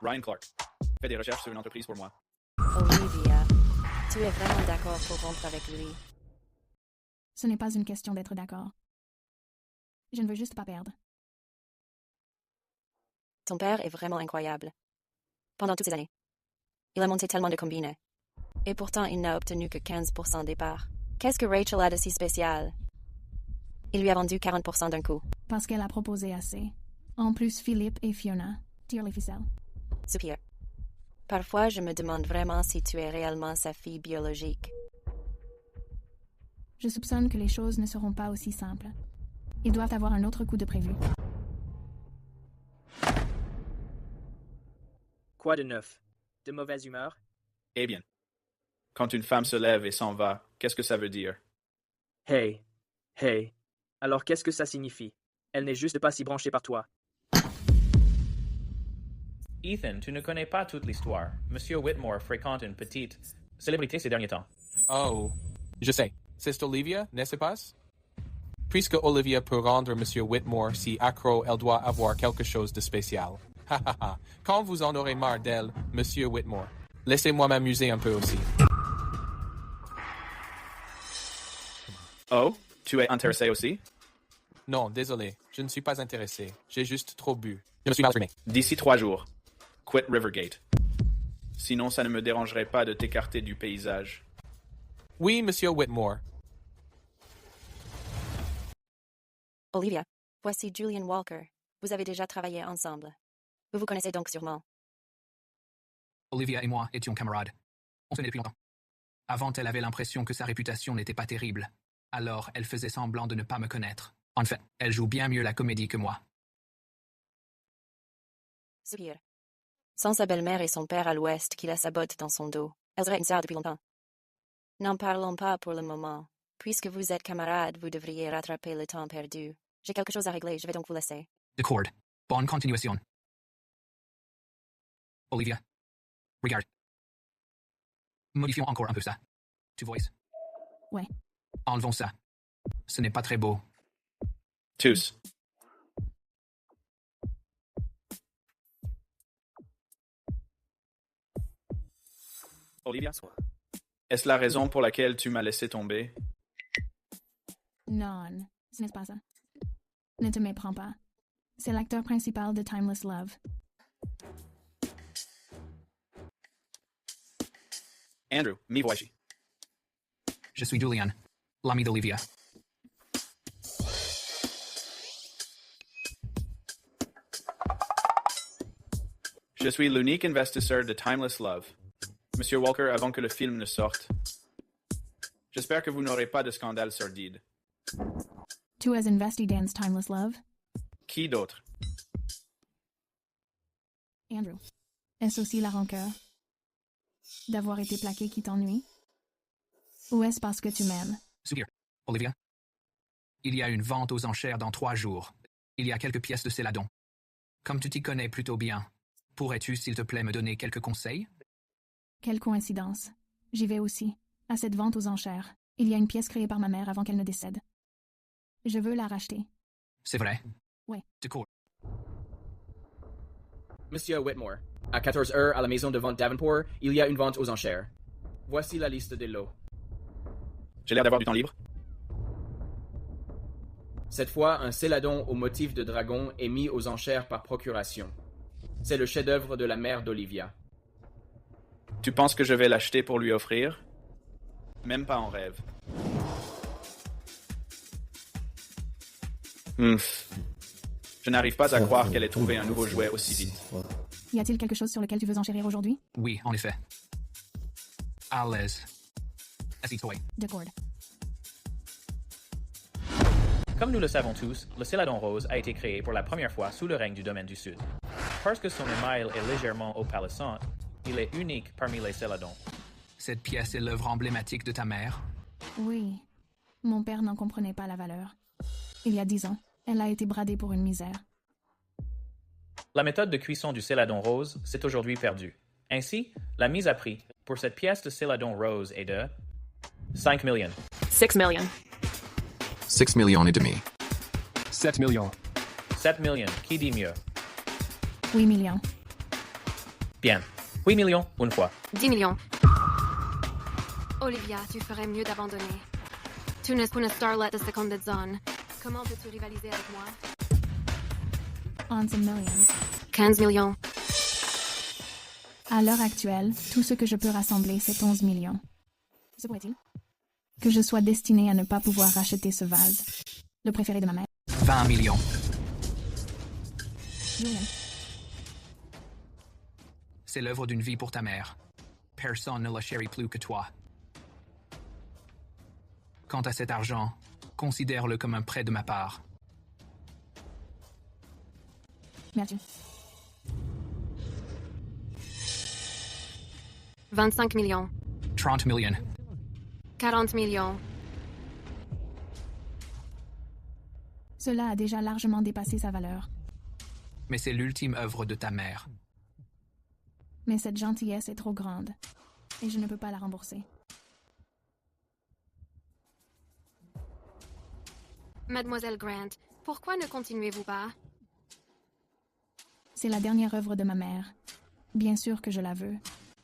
Ryan Clark, fais des recherches sur une entreprise pour moi. Olivia, tu es vraiment d'accord pour rompre avec lui? Ce n'est pas une question d'être d'accord. Je ne veux juste pas perdre. Ton père est vraiment incroyable. Pendant toutes ces années, il a monté tellement de combines. Et pourtant, il n'a obtenu que 15% des parts. Qu'est-ce que Rachel a de si spécial? Il lui a vendu 40% d'un coup. Parce qu'elle a proposé assez. En plus, Philippe et Fiona tirent les ficelles. Soupir. Parfois, je me demande vraiment si tu es réellement sa fille biologique. Je soupçonne que les choses ne seront pas aussi simples. Ils doivent avoir un autre coup de prévu. Quoi de neuf? De mauvaise humeur? Eh bien. Quand une femme se lève et s'en va, qu'est-ce que ça veut dire? Hey. Hey. Alors qu'est-ce que ça signifie? Elle n'est juste pas si branchée par toi. Ethan, tu ne connais pas toute l'histoire. Monsieur Whitmore fréquente une petite célébrité ces derniers temps. Oh, je sais. C'est Olivia, n'est-ce pas? Puisque Olivia peut rendre Monsieur Whitmore si accro, elle doit avoir quelque chose de spécial. Ha ha ha. Quand vous en aurez marre d'elle, Monsieur Whitmore, laissez-moi m'amuser un peu aussi. Oh, tu es intéressé aussi? Non, désolé, je ne suis pas intéressé. J'ai juste trop bu. Je me suis mal exprimé. D'ici 3 jours, quitte Rivergate. Sinon, ça ne me dérangerait pas de t'écarter du paysage. Oui, Monsieur Whitmore. Olivia, voici Julian Walker. Vous avez déjà travaillé ensemble. Vous vous connaissez donc sûrement. Olivia et moi étions camarades. On se connaît depuis longtemps. Avant, elle avait l'impression que sa réputation n'était pas terrible. Alors, elle faisait semblant de ne pas me connaître. En fait, elle joue bien mieux la comédie que moi. Soupir. Sans sa belle-mère et son père à l'ouest qui la sabote dans son dos, elle serait une sœur depuis longtemps. N'en parlons pas pour le moment. Puisque vous êtes camarades, vous devriez rattraper le temps perdu. J'ai quelque chose à régler, je vais donc vous laisser. D'accord. Bonne continuation. Olivia, regarde. Modifions encore un peu ça. Tu vois? Ouais. Enlevons ça. Ce n'est pas très beau. Tous. Olivia, est-ce la raison pour laquelle tu m'as laissé tomber? Non, ce n'est pas ça. Ne te méprends pas. C'est l'acteur principal de Timeless Love. Andrew, m'y voici. Je suis Julian, l'ami d'Olivia. Je suis l'unique investisseur de Timeless Love. Monsieur Walker, avant que le film ne sorte. J'espère que vous n'aurez pas de scandale sordide. Tu as investi dans Timeless Love? Qui d'autre? Andrew. Est-ce aussi la rancœur? D'avoir été plaqué qui t'ennuie? Ou est-ce parce que tu m'aimes? Soupir. Olivia. Il y a une vente aux enchères dans 3 jours. Il y a quelques pièces de Céladon. Comme tu t'y connais plutôt bien, pourrais-tu, s'il te plaît, me donner quelques conseils? Quelle coïncidence. J'y vais aussi. À cette vente aux enchères. Il y a une pièce créée par ma mère avant qu'elle ne décède. Je veux la racheter. C'est vrai? Ouais. D'accord. Monsieur Whitmore, à 14 heures à la maison de vente Davenport, il y a une vente aux enchères. Voici la liste des lots. J'ai l'air d'avoir du temps libre. Cette fois, un céladon au motif de dragon est mis aux enchères par procuration. C'est le chef-d'œuvre de la mère d'Olivia. Tu penses que je vais l'acheter pour lui offrir? Même pas en rêve. Je n'arrive pas à croire qu'elle ait trouvé un nouveau jouet aussi vite. Y a-t-il quelque chose sur lequel tu veux enchérir aujourd'hui? Oui, en effet. À l'aise. Assis-toi. D'accord. Comme nous le savons tous, le Céladon rose a été créé pour la première fois sous le règne du domaine du Sud. Parce que son émail est légèrement opalescent, il est unique parmi les Céladons. Cette pièce est l'œuvre emblématique de ta mère? Oui. Mon père n'en comprenait pas la valeur. Il y a 10 ans, elle a été bradée pour une misère. La méthode de cuisson du Céladon rose s'est aujourd'hui perdue. Ainsi, la mise à prix pour cette pièce de Céladon rose est de 5 millions. 6 millions. 6 millions et demi. 7 millions. 7 millions. Qui dit mieux? 8 millions. Bien. 8 millions, une fois. 10 millions. Olivia, tu ferais mieux d'abandonner. Tu n'es qu'une starlet de seconde zone. Comment peux-tu rivaliser avec moi? 11 millions. 15 millions. À l'heure actuelle, tout ce que je peux rassembler, c'est 11 millions. Se pourrait-il que je sois destinée à ne pas pouvoir racheter ce vase, le préféré de ma mère? 20 millions. Julian. C'est l'œuvre d'une vie pour ta mère. Personne ne la chérit plus que toi. Quant à cet argent, considère-le comme un prêt de ma part. Merci. 25 millions. 30 millions. 40 millions. Cela a déjà largement dépassé sa valeur. Mais c'est l'ultime œuvre de ta mère. Mais cette gentillesse est trop grande, et je ne peux pas la rembourser. Mademoiselle Grant, pourquoi ne continuez-vous pas? C'est la dernière œuvre de ma mère. Bien sûr que je la veux.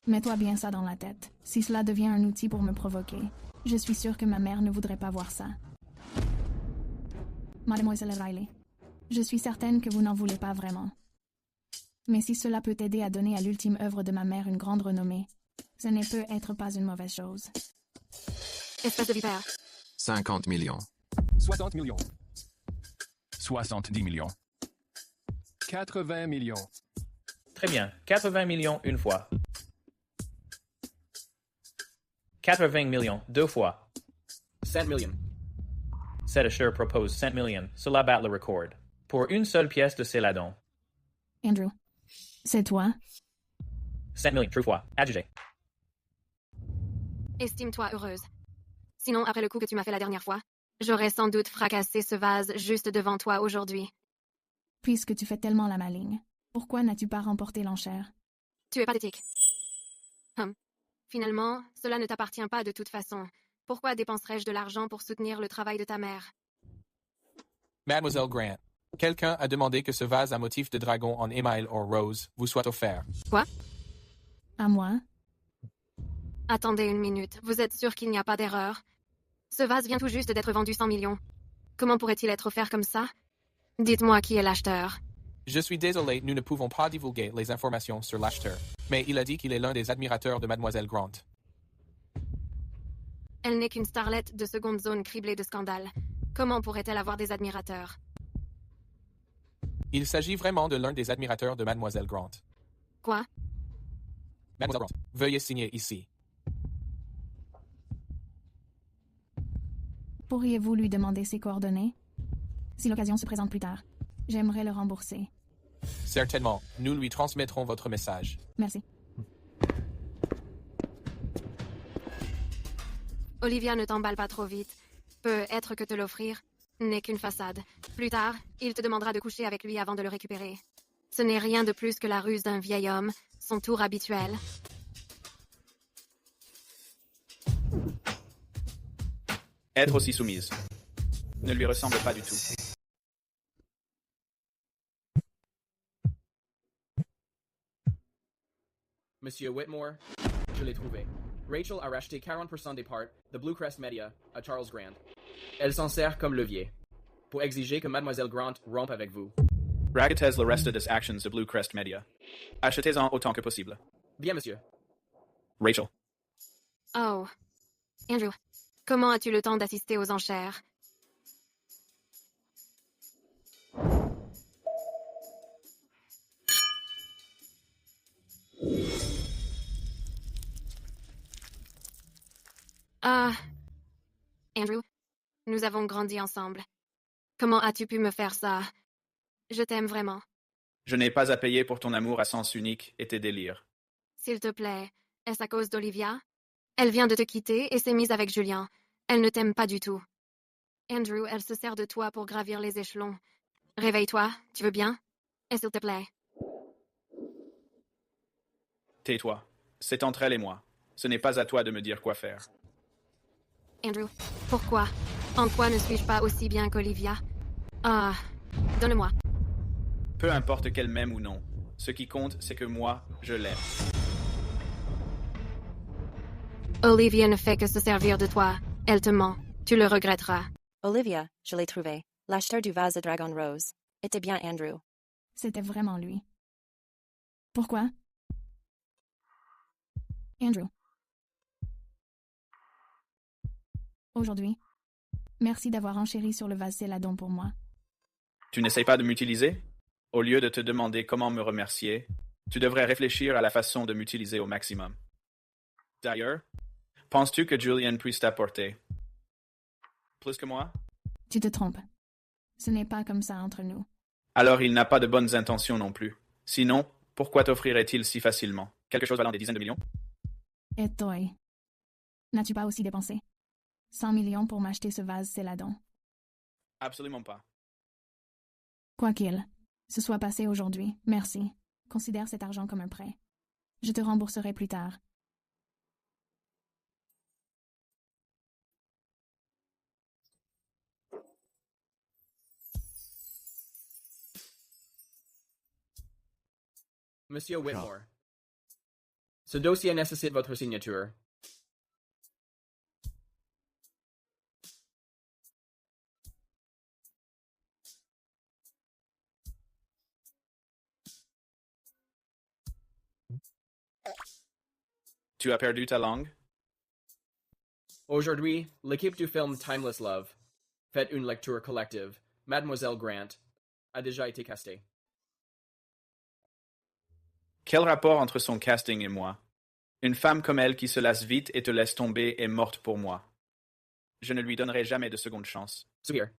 Mets-toi bien ça dans la tête. Si cela devient un outil pour me provoquer, je suis sûre que ma mère ne voudrait pas voir ça. Mademoiselle Riley, je suis certaine que vous n'en voulez pas vraiment. Mais si cela peut aider à donner à l'ultime œuvre de ma mère une grande renommée, ce ne peut être pas une mauvaise chose. Espèce de vipère. 50 millions. 60 millions. 70 millions. 80 millions. Très bien. 80 millions une fois. 80 millions deux fois. 100 millions. Sedisher propose 100 millions. Cela bat le record. Pour une seule pièce de Céladon. Andrew, c'est toi? 100 millions, trois fois. Adjugé. Estime-toi heureuse. Sinon, après le coup que tu m'as fait la dernière fois, j'aurais sans doute fracassé ce vase juste devant toi aujourd'hui. Puisque tu fais tellement la maligne, pourquoi n'as-tu pas remporté l'enchère? Tu es pathétique. Finalement, cela ne t'appartient pas de toute façon. Pourquoi dépenserais-je de l'argent pour soutenir le travail de ta mère? Mademoiselle Grant, quelqu'un a demandé que ce vase à motif de dragon en émail ou rose vous soit offert. Quoi? À moi? Attendez une minute. Vous êtes sûr qu'il n'y a pas d'erreur? Ce vase vient tout juste d'être vendu 100 millions. Comment pourrait-il être offert comme ça? Dites-moi qui est l'acheteur. Je suis désolé, nous ne pouvons pas divulguer les informations sur l'acheteur, mais il a dit qu'il est l'un des admirateurs de Mademoiselle Grant. Elle n'est qu'une starlette de seconde zone criblée de scandales. Comment pourrait-elle avoir des admirateurs? Il s'agit vraiment de l'un des admirateurs de Mademoiselle Grant. Quoi? Mademoiselle Grant, veuillez signer ici. Pourriez-vous lui demander ses coordonnées? Si l'occasion se présente plus tard, j'aimerais le rembourser. Certainement, nous lui transmettrons votre message. Merci. Olivia, ne t'emballe pas trop vite. Peut-être que te l'offrir n'est qu'une façade. Plus tard, il te demandera de coucher avec lui avant de le récupérer. Ce n'est rien de plus que la ruse d'un vieil homme, son tour habituel. Être aussi soumise. Ne lui ressemble pas du tout. Monsieur Whitmore, je l'ai trouvé. Rachel a racheté 40% des parts de Blue Crest Media à Charles Grant. Elle s'en sert comme levier pour exiger que Mademoiselle Grant rompe avec vous. Ragged has le reste des actions de Blue Crest Media. Achetez-en autant que possible. Bien, monsieur. Rachel. Oh. Andrew, comment as-tu le temps d'assister aux enchères? Andrew, nous avons grandi ensemble. Comment as-tu pu me faire ça? Je t'aime vraiment. Je n'ai pas à payer pour ton amour à sens unique et tes délires. S'il te plaît, est-ce à cause d'Olivia? Elle vient de te quitter et s'est mise avec Julien. Elle ne t'aime pas du tout. Andrew, elle se sert de toi pour gravir les échelons. Réveille-toi, tu veux bien? Et s'il te plaît. Tais-toi. C'est entre elle et moi. Ce n'est pas à toi de me dire quoi faire. Andrew, pourquoi? En quoi ne suis-je pas aussi bien qu'Olivia? Donne-moi. Peu importe qu'elle m'aime ou non. Ce qui compte, c'est que moi, je l'aime. Olivia ne fait que se servir de toi. Elle te ment. Tu le regretteras. Olivia, je l'ai trouvé. L'acheteur du vase de Dragon Rose. Était bien Andrew. C'était vraiment lui. Pourquoi? Andrew. Aujourd'hui, merci d'avoir enchéri sur le vase Céladon pour moi. Tu n'essayes pas de m'utiliser? Au lieu de te demander comment me remercier, tu devrais réfléchir à la façon de m'utiliser au maximum. D'ailleurs, penses-tu que Julian puisse t'apporter plus que moi? Tu te trompes. Ce n'est pas comme ça entre nous. Alors il n'a pas de bonnes intentions non plus. Sinon, pourquoi t'offrirait-il si facilement? Quelque chose valant des dizaines de millions? Et toi, n'as-tu pas aussi dépensé 100 millions pour m'acheter ce vase Céladon? Absolument pas. Quoi qu'il se soit passé aujourd'hui, merci. Considère cet argent comme un prêt. Je te rembourserai plus tard. Monsieur Whitmore, ce dossier nécessite votre signature. Tu as perdu ta langue? Aujourd'hui, l'équipe du film Timeless Love, faites une lecture collective. Mademoiselle Grant a déjà été castée. Quel rapport entre son casting et moi? Une femme comme elle qui se lasse vite et te laisse tomber est morte pour moi. Je ne lui donnerai jamais de seconde chance. Sire,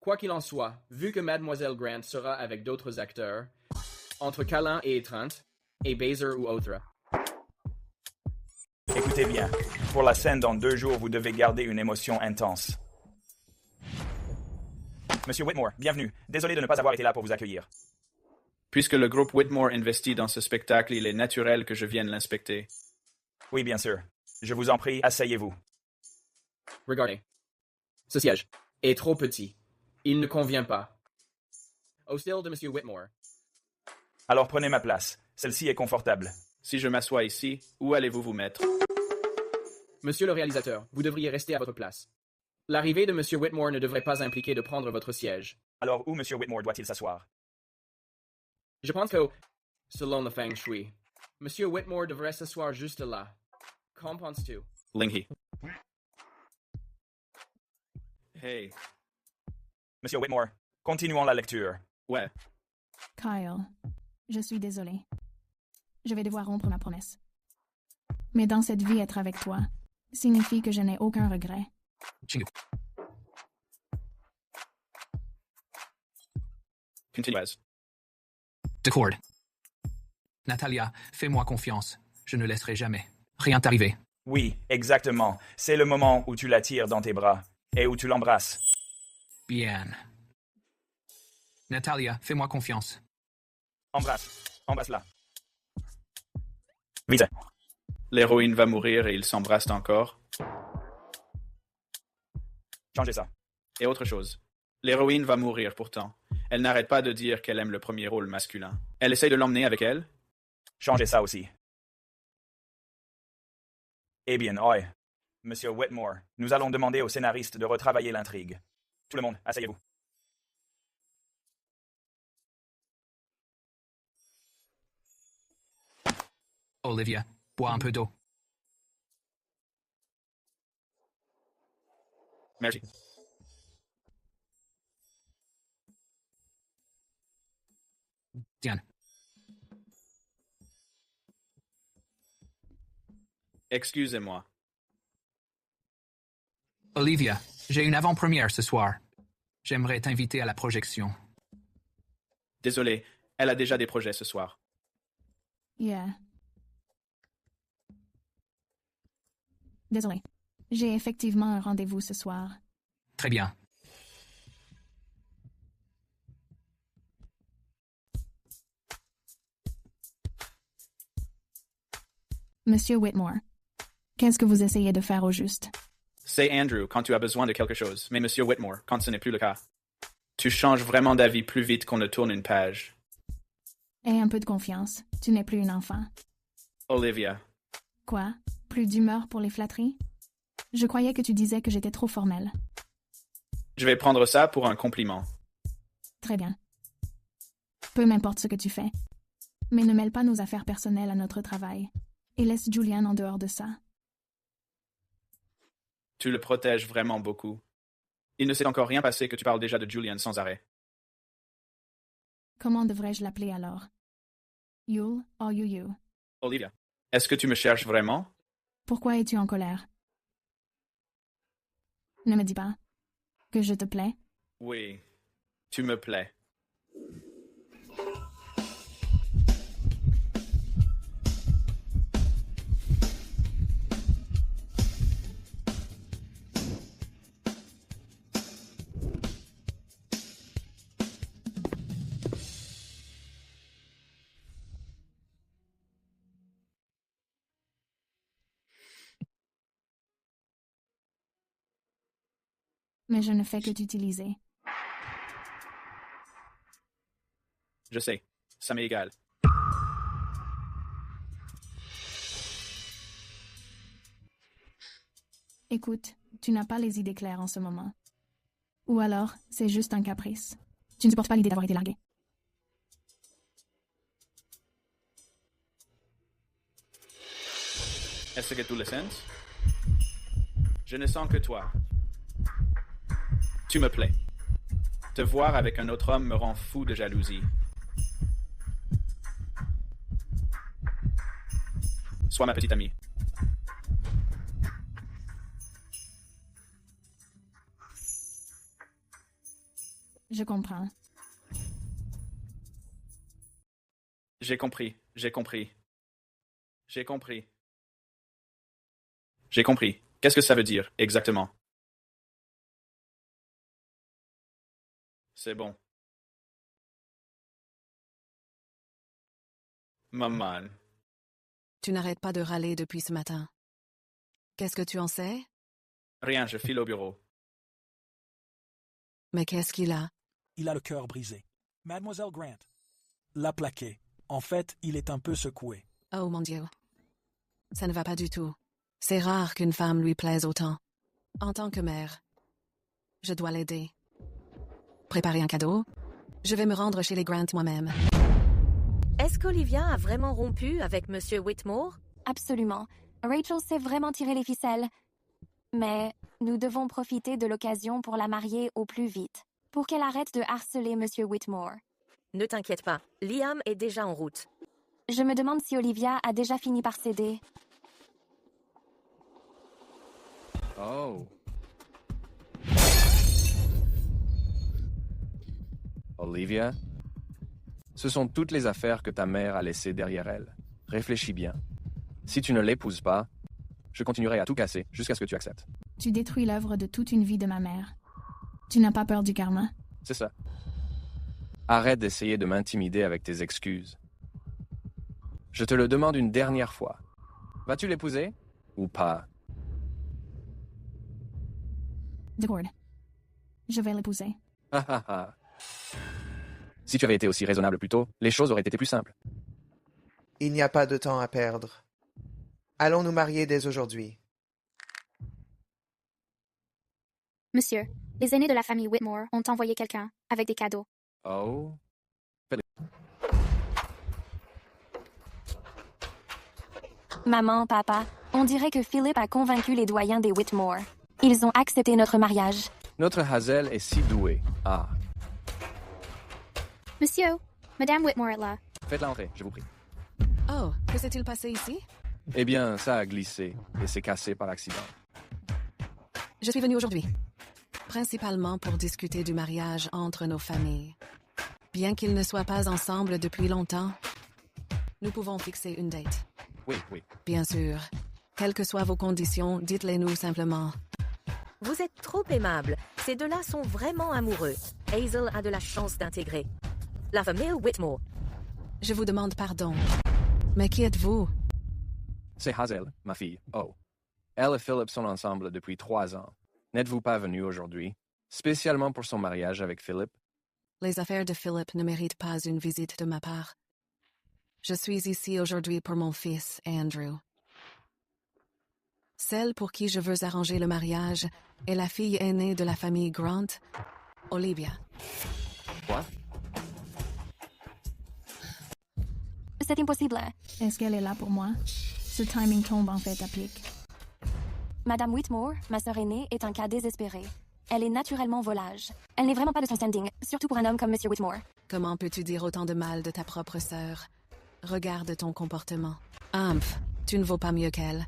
quoi qu'il en soit, vu que Mademoiselle Grant sera avec d'autres acteurs, entre câlin et étreinte, et baiser ou autre. Écoutez bien, pour la scène dans 2 jours, vous devez garder une émotion intense. Monsieur Whitmore, bienvenue. Désolé de ne pas avoir été là pour vous accueillir. Puisque le groupe Whitmore investit dans ce spectacle, il est naturel que je vienne l'inspecter. Oui, bien sûr. Je vous en prie, asseyez-vous. Regardez. Ce siège est trop petit. Il ne convient pas. Au style de Monsieur Whitmore. Alors prenez ma place. Celle-ci est confortable. Si je m'assois ici, où allez-vous vous mettre? Monsieur le réalisateur, vous devriez rester à votre place. L'arrivée de Monsieur Whitmore ne devrait pas impliquer de prendre votre siège. Alors où Monsieur Whitmore doit-il s'asseoir? Je pense que, selon le feng shui, Monsieur Whitmore devrait s'asseoir juste là. Qu'en penses-tu? Linghe. Hey. Monsieur Whitmore, continuons la lecture. Ouais. Kyle, je suis désolée. Je vais devoir rompre ma promesse. Mais dans cette vie, être avec toi signifie que je n'ai aucun regret. Chingu. Continuez. D'accord. Natalia, fais-moi confiance. Je ne laisserai jamais rien t'arriver. Oui, exactement. C'est le moment où tu la tires dans tes bras et où tu l'embrasses. Bien. Natalia, fais-moi confiance. Embrasse-la. Vite. L'héroïne va mourir et ils s'embrassent encore. Changez ça. Et autre chose. L'héroïne va mourir pourtant. Elle n'arrête pas de dire qu'elle aime le premier rôle masculin. Elle essaye de l'emmener avec elle? Changez ça aussi. Eh bien, oi. Monsieur Whitmore, nous allons demander au scénariste de retravailler l'intrigue. Tout le monde, asseyez-vous. Olivia, bois un peu d'eau. Merci. Diane. Excusez-moi. Olivia, j'ai une avant-première ce soir. J'aimerais t'inviter à la projection. Désolé, elle a déjà des projets ce soir. Yeah. Désolé. J'ai effectivement un rendez-vous ce soir. Très bien. Monsieur Whitmore, qu'est-ce que vous essayez de faire au juste? C'est Andrew quand tu as besoin de quelque chose, mais Monsieur Whitmore quand ce n'est plus le cas. Tu changes vraiment d'avis plus vite qu'on ne tourne une page. Aie un peu de confiance. Tu n'es plus une enfant. Olivia. Quoi? Plus d'humeur pour les flatteries? Je croyais que tu disais que j'étais trop formelle. Je vais prendre ça pour un compliment. Très bien. Peu m'importe ce que tu fais. Mais ne mêle pas nos affaires personnelles à notre travail. Et laisse Julian en dehors de ça. Tu le protèges vraiment beaucoup. Il ne s'est encore rien passé que tu parles déjà de Julian sans arrêt. Comment devrais-je l'appeler alors? Yule ou Yu-Yu? Olivia, est-ce que tu me cherches vraiment? Pourquoi es-tu en colère? Ne me dis pas que je te plais. Oui, tu me plais. Mais je ne fais que t'utiliser. Je sais, ça m'est égal. Écoute, tu n'as pas les idées claires en ce moment. Ou alors, c'est juste un caprice. Tu ne supportes pas l'idée d'avoir été largué. Est-ce que tout le sens? Je ne sens que toi. Tu me plais. Te voir avec un autre homme me rend fou de jalousie. Sois ma petite amie. Je comprends. J'ai compris, j'ai compris. J'ai compris. J'ai compris. Qu'est-ce que ça veut dire, exactement? C'est bon. Maman. Tu n'arrêtes pas de râler depuis ce matin. Qu'est-ce que tu en sais? Rien, je file au bureau. Mais qu'est-ce qu'il a? Il a le cœur brisé. Mademoiselle Grant l'a plaqué. En fait, il est un peu secoué. Oh mon Dieu. Ça ne va pas du tout. C'est rare qu'une femme lui plaise autant. En tant que mère, je dois l'aider. Préparer un cadeau? Je vais me rendre chez les Grant moi-même. Est-ce qu'Olivia a vraiment rompu avec Monsieur Whitmore? Absolument. Rachel sait vraiment tirer les ficelles. Mais nous devons profiter de l'occasion pour la marier au plus vite, pour qu'elle arrête de harceler Monsieur Whitmore. Ne t'inquiète pas, Liam est déjà en route. Je me demande si Olivia a déjà fini par céder. Oh. Olivia, ce sont toutes les affaires que ta mère a laissées derrière elle. Réfléchis bien. Si tu ne l'épouses pas, je continuerai à tout casser jusqu'à ce que tu acceptes. Tu détruis l'œuvre de toute une vie de ma mère. Tu n'as pas peur du karma? C'est ça. Arrête d'essayer de m'intimider avec tes excuses. Je te le demande une dernière fois. Vas-tu l'épouser ou pas? D'accord. Je vais l'épouser. Ha ha ha. Si tu avais été aussi raisonnable plus tôt, les choses auraient été plus simples. Il n'y a pas de temps à perdre. Allons nous marier dès aujourd'hui. Monsieur, les aînés de la famille Whitmore ont envoyé quelqu'un avec des cadeaux. Oh. Maman, papa, on dirait que Philip a convaincu les doyens des Whitmore. Ils ont accepté notre mariage. Notre Hazel est si douée. Ah. Monsieur, Madame Whitmore est là. Faites-la entrer, je vous prie. Oh, que s'est-il passé ici? Eh bien, ça a glissé et s'est cassé par accident. Je suis venue aujourd'hui, principalement pour discuter du mariage entre nos familles. Bien qu'ils ne soient pas ensemble depuis longtemps, nous pouvons fixer une date. Oui, oui. Bien sûr. Quelles que soient vos conditions, dites-les-nous simplement. Vous êtes trop aimable. Ces deux-là sont vraiment amoureux. Hazel a de la chance d'intégrer la famille Whitmore. Je vous demande pardon. Mais qui êtes-vous? C'est Hazel, ma fille. Oh. Elle et Philip sont ensemble depuis 3 ans. N'êtes-vous pas venu aujourd'hui, spécialement pour son mariage avec Philip? Les affaires de Philip ne méritent pas une visite de ma part. Je suis ici aujourd'hui pour mon fils, Andrew. Celle pour qui je veux arranger le mariage est la fille aînée de la famille Grant, Olivia. Quoi? C'est impossible. Est-ce qu'elle est là pour moi? Ce timing tombe en fait à pic. Madame Whitmore, ma sœur aînée, est un cas désespéré. Elle est naturellement volage. Elle n'est vraiment pas de son standing, surtout pour un homme comme Monsieur Whitmore. Comment peux-tu dire autant de mal de ta propre sœur? Regarde ton comportement. Humph, tu ne vaux pas mieux qu'elle.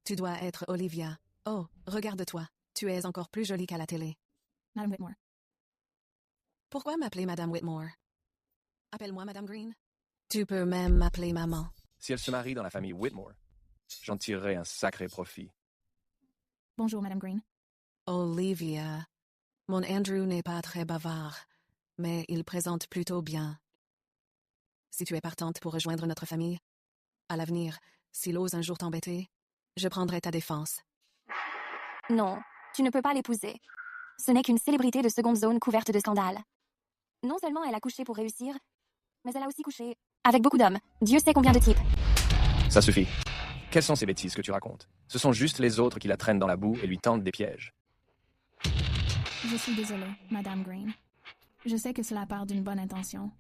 Tu dois être Olivia. Oh, regarde-toi. Tu es encore plus jolie qu'à la télé. Madame Whitmore. Pourquoi m'appeler Madame Whitmore? Appelle-moi Madame Green. Tu peux même m'appeler maman. Si elle se marie dans la famille Whitmore, j'en tirerai un sacré profit. Bonjour, Madame Green. Olivia. Mon Andrew n'est pas très bavard, mais il présente plutôt bien. Si tu es partante pour rejoindre notre famille, à l'avenir, s'il ose un jour t'embêter, je prendrai ta défense. Non, tu ne peux pas l'épouser. Ce n'est qu'une célébrité de seconde zone couverte de scandales. Non seulement elle a couché pour réussir, mais elle a aussi couché avec beaucoup d'hommes. Dieu sait combien de types. Ça suffit. Quelles sont ces bêtises que tu racontes? Ce sont juste les autres qui la traînent dans la boue et lui tendent des pièges. Je suis désolée, Madame Green. Je sais que cela part d'une bonne intention,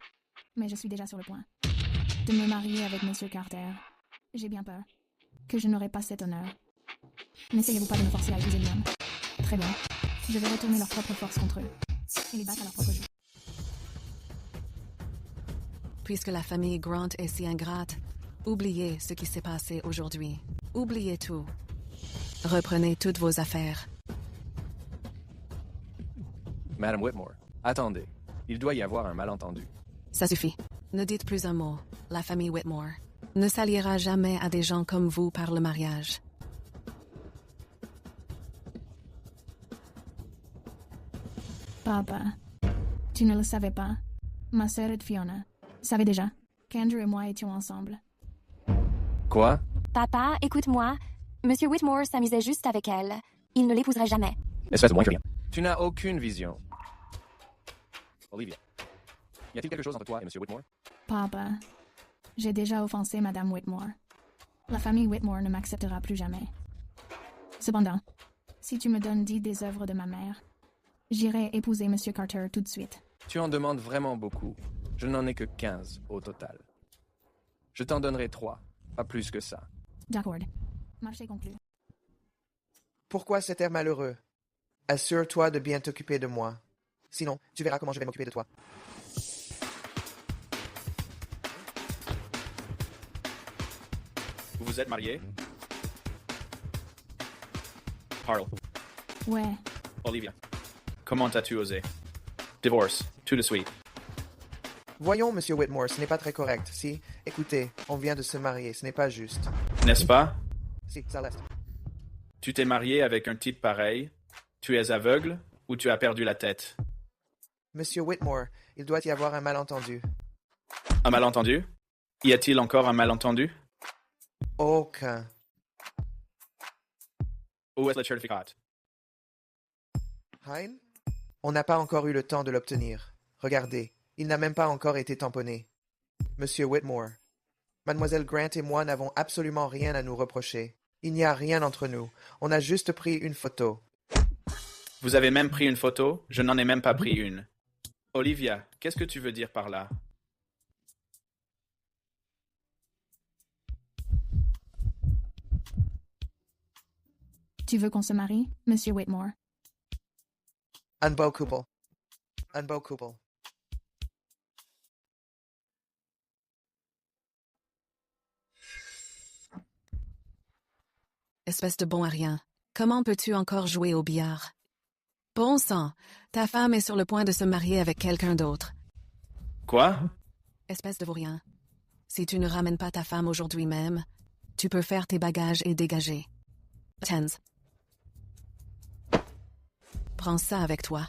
mais je suis déjà sur le point de me marier avec Monsieur Carter. J'ai bien peur que je n'aurai pas cet honneur. N'essayez-vous pas de me forcer à épouser Liam? Très bien. Je vais retourner leur propre force contre eux et les battre à leur propre jeu. Puisque la famille Grant est si ingrate, oubliez ce qui s'est passé aujourd'hui. Oubliez tout. Reprenez toutes vos affaires. Madame Whitmore, attendez. Il doit y avoir un malentendu. Ça suffit. Ne dites plus un mot. La famille Whitmore ne s'alliera jamais à des gens comme vous par le mariage. Papa, tu ne le savais pas. Ma sœur et Fiona savaient déjà qu'Andrew et moi étions ensemble. Quoi? Papa, écoute-moi. Monsieur Whitmore s'amusait juste avec elle. Il ne l'épouserait jamais. Espèce de moins que rien. Tu n'as aucune vision. Olivia, y a-t-il quelque chose entre toi et Monsieur Whitmore? Papa, j'ai déjà offensé Madame Whitmore. La famille Whitmore ne m'acceptera plus jamais. Cependant, si tu me donnes 10 des œuvres de ma mère, j'irai épouser Monsieur Carter tout de suite. Tu en demandes vraiment beaucoup. Je n'en ai que 15 au total. Je t'en donnerai 3, pas plus que ça. D'accord. Marché conclu. Pourquoi cet air malheureux? Assure-toi de bien t'occuper de moi. Sinon, tu verras comment je vais m'occuper de toi. Vous vous êtes mariés? Carl. Ouais. Olivia. Comment as-tu osé? Divorce, tout de suite. Voyons, Monsieur Whitmore, ce n'est pas très correct. Si, écoutez, on vient de se marier, ce n'est pas juste. N'est-ce pas? Si, ça l'est. Tu t'es marié avec un type pareil? Tu es aveugle ou tu as perdu la tête? Monsieur Whitmore, il doit y avoir un malentendu. Un malentendu? Y a-t-il encore un malentendu? Aucun. Où est le certificat? Hein? On n'a pas encore eu le temps de l'obtenir. Regardez, il n'a même pas encore été tamponné. Monsieur Whitmore, Mademoiselle Grant et moi n'avons absolument rien à nous reprocher. Il n'y a rien entre nous. On a juste pris une photo. Vous avez même pris une photo? Je n'en ai même pas pris une. Olivia, qu'est-ce que tu veux dire par là? Tu veux qu'on se marie, Monsieur Whitmore? Un beau couple. Un beau couple. Espèce de bon à rien. Comment peux-tu encore jouer au billard? Bon sang, ta femme est sur le point de se marier avec quelqu'un d'autre. Quoi? Espèce de vaurien. Si tu ne ramènes pas ta femme aujourd'hui même, tu peux faire tes bagages et dégager. Tens. Prends ça avec toi.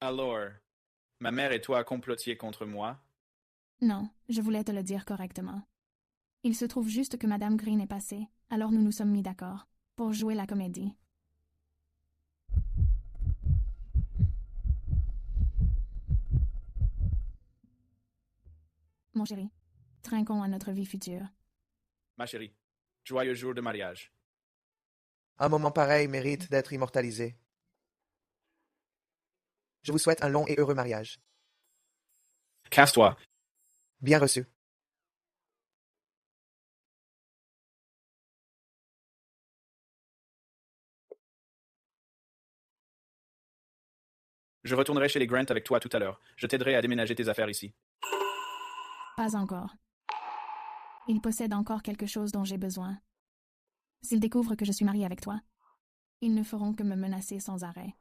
Alors, ma mère et toi complotiez contre moi? Non, je voulais te le dire correctement. Il se trouve juste que Madame Green est passée, alors nous nous sommes mis d'accord pour jouer la comédie. Mon chéri, trinquons à notre vie future. Ma chérie, joyeux jour de mariage. Un moment pareil mérite d'être immortalisé. Je vous souhaite un long et heureux mariage. Casse-toi. Bien reçu. Je retournerai chez les Grant avec toi tout à l'heure. Je t'aiderai à déménager tes affaires ici. Pas encore. Il possède encore quelque chose dont j'ai besoin. S'ils découvrent que je suis mariée avec toi, ils ne feront que me menacer sans arrêt.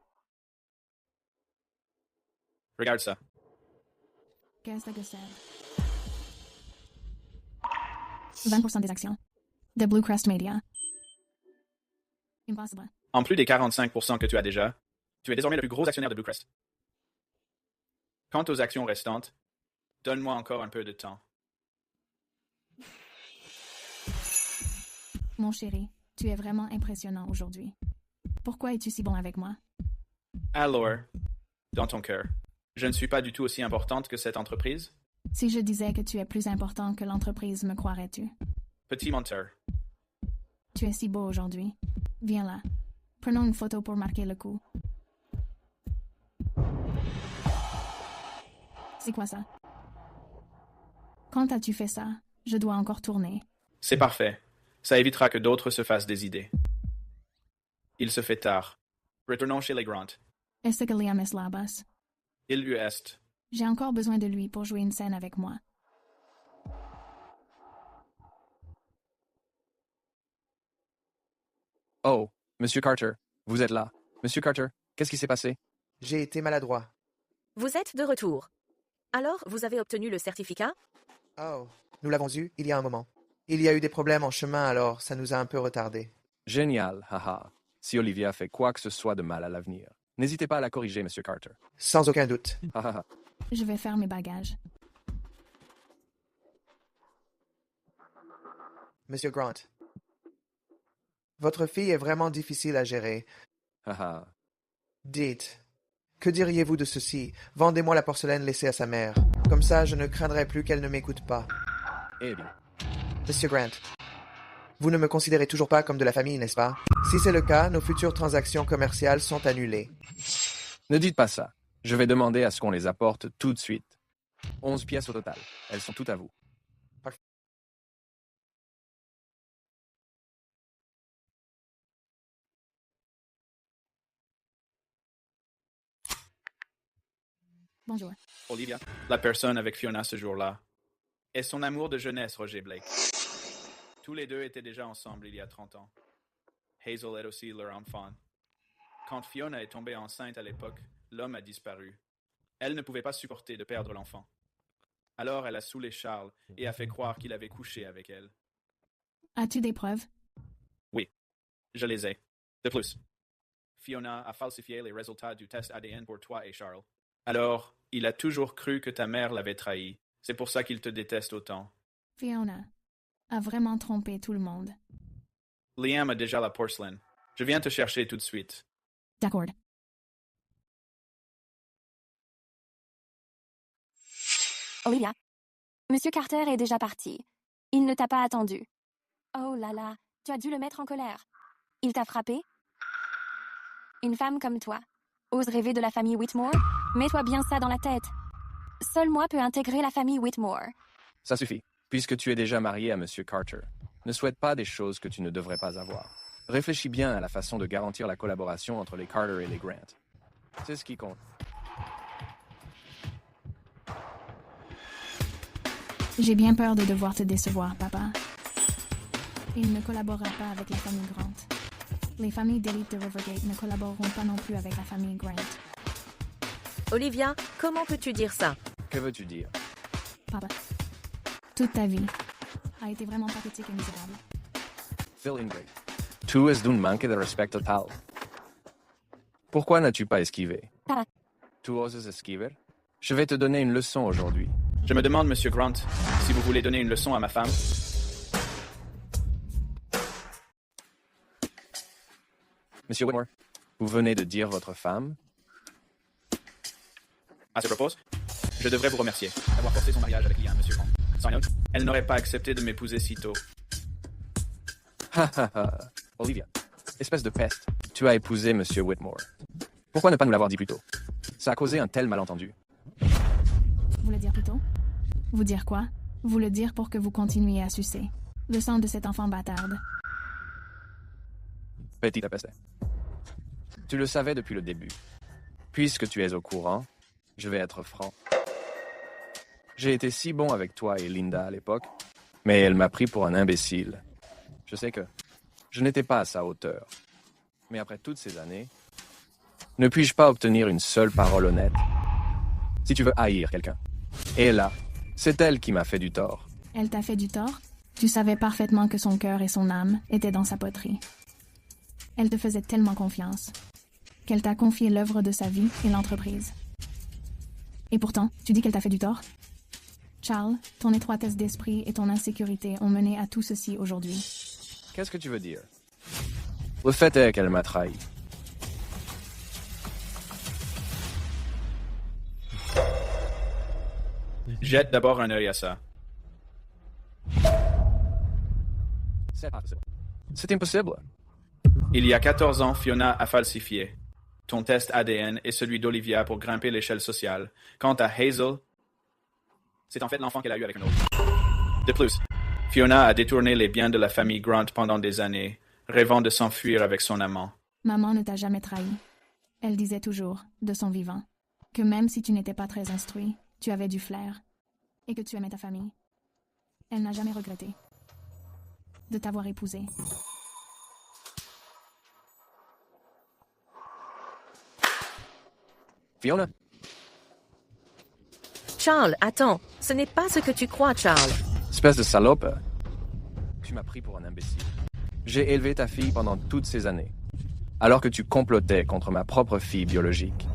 Regarde ça. Qu'est-ce que c'est? 20% des actions. De Blue Crest Media. Impossible. En plus des 45% que tu as déjà, tu es désormais le plus gros actionnaire de Blue Crest. Quant aux actions restantes, donne-moi encore un peu de temps. Mon chéri, tu es vraiment impressionnant aujourd'hui. Pourquoi es-tu si bon avec moi? Alors, dans ton cœur, je ne suis pas du tout aussi importante que cette entreprise? Si je disais que tu es plus important que l'entreprise, me croirais-tu? Petit menteur. Tu es si beau aujourd'hui. Viens là. Prenons une photo pour marquer le coup. C'est quoi ça? Quand as-tu fait ça? Je dois encore tourner. C'est parfait. Ça évitera que d'autres se fassent des idées. Il se fait tard. Retournons chez les Grant. Est-ce que Liam est là-bas? Il lui est. J'ai encore besoin de lui pour jouer une scène avec moi. Oh, Monsieur Carter, vous êtes là. Monsieur Carter, qu'est-ce qui s'est passé? J'ai été maladroit. Vous êtes de retour. Alors, vous avez obtenu le certificat? Oh, nous l'avons eu il y a un moment. Il y a eu des problèmes en chemin, alors ça nous a un peu retardés. Génial, haha. Si Olivia fait quoi que ce soit de mal à l'avenir, n'hésitez pas à la corriger, Monsieur Carter. Sans aucun doute. Hahaha. Je vais faire mes bagages. Monsieur Grant, votre fille est vraiment difficile à gérer. Haha. Dites, que diriez-vous de ceci? Vendez-moi la porcelaine laissée à sa mère. Comme ça, je ne craindrai plus qu'elle ne m'écoute pas. Eh bien. Monsieur Grant, vous ne me considérez toujours pas comme de la famille, n'est-ce pas? Si c'est le cas, nos futures transactions commerciales sont annulées. Ne dites pas ça. Je vais demander à ce qu'on les apporte tout de suite. 11 pièces au total. Elles sont toutes à vous. Bonjour. Olivia, la personne avec Fiona ce jour-là, est son amour de jeunesse, Roger Blake. Tous les deux étaient déjà ensemble il y a 30 ans. Hazel est aussi leur enfant. Quand Fiona est tombée enceinte à l'époque, l'homme a disparu. Elle ne pouvait pas supporter de perdre l'enfant. Alors elle a saoulé Charles et a fait croire qu'il avait couché avec elle. As-tu des preuves? Oui, je les ai. De plus, Fiona a falsifié les résultats du test ADN pour toi et Charles. Alors, il a toujours cru que ta mère l'avait trahi. C'est pour ça qu'il te déteste autant. Fiona a vraiment trompé tout le monde. Liam a déjà la porcelaine. Je viens te chercher tout de suite. D'accord. Olivia, Monsieur Carter est déjà parti. Il ne t'a pas attendu. Oh là là, tu as dû le mettre en colère. Il t'a frappé? Une femme comme toi ose rêver de la famille Whitmore? Mets-toi bien ça dans la tête. Seul moi peux intégrer la famille Whitmore. Ça suffit. Puisque tu es déjà marié à Monsieur Carter, ne souhaite pas des choses que tu ne devrais pas avoir. Réfléchis bien à la façon de garantir la collaboration entre les Carter et les Grant. C'est ce qui compte. J'ai bien peur de devoir te décevoir, papa. Il ne collaborera pas avec la famille Grant. Les familles d'élite de Rivergate ne collaboreront pas non plus avec la famille Grant. Olivia, comment peux-tu dire ça? Que veux-tu dire? Papa, toute ta vie a été vraiment pathétique et misérable. Phil Ingray, tu es d'un manque de respect total. Pourquoi n'as-tu pas esquivé? Papa. Tu oses esquiver? Je vais te donner une leçon aujourd'hui. Je me demande, Monsieur Grant, si vous voulez donner une leçon à ma femme. Monsieur Whitmore, vous venez de dire votre femme? À ce propos, je devrais vous remercier d'avoir forcé son mariage avec Liam, Monsieur Grant. Elle n'aurait pas accepté de m'épouser si tôt. Olivia, espèce de peste. Tu as épousé Monsieur Whitmore. Pourquoi ne pas nous l'avoir dit plus tôt? Ça a causé un tel malentendu. Vous le dire plus tôt? Vous dire quoi? Vous le dire pour que vous continuiez à sucer. Le sang de cet enfant bâtarde. Petite peste. Tu le savais depuis le début. Puisque tu es au courant, je vais être franc. J'ai été si bon avec toi et Linda à l'époque, mais elle m'a pris pour un imbécile. Je sais que je n'étais pas à sa hauteur. Mais après toutes ces années, ne puis-je pas obtenir une seule parole honnête? Si tu veux haïr quelqu'un. Et là, c'est elle qui m'a fait du tort. Elle t'a fait du tort? Tu savais parfaitement que son cœur et son âme étaient dans sa poterie. Elle te faisait tellement confiance qu'elle t'a confié l'œuvre de sa vie et l'entreprise. Et pourtant, tu dis qu'elle t'a fait du tort? Charles, ton étroitesse d'esprit et ton insécurité ont mené à tout ceci aujourd'hui. Qu'est-ce que tu veux dire? Le fait est qu'elle m'a trahi. Jette d'abord un œil à ça. C'est impossible. Il y a 14 ans, Fiona a falsifié ton test ADN et celui d'Olivia pour grimper l'échelle sociale. Quant à Hazel, c'est en fait l'enfant qu'elle a eu avec un autre. De plus, Fiona a détourné les biens de la famille Grant pendant des années, rêvant de s'enfuir avec son amant. Maman ne t'a jamais trahi. Elle disait toujours, de son vivant, que même si tu n'étais pas très instruit, tu avais du flair et que tu aimais ta famille. Elle n'a jamais regretté de t'avoir épousé. Fiona? Charles, attends. Ce n'est pas ce que tu crois, Charles. Espèce de salope. Tu m'as pris pour un imbécile. J'ai élevé ta fille pendant toutes ces années, alors que tu complotais contre ma propre fille biologique.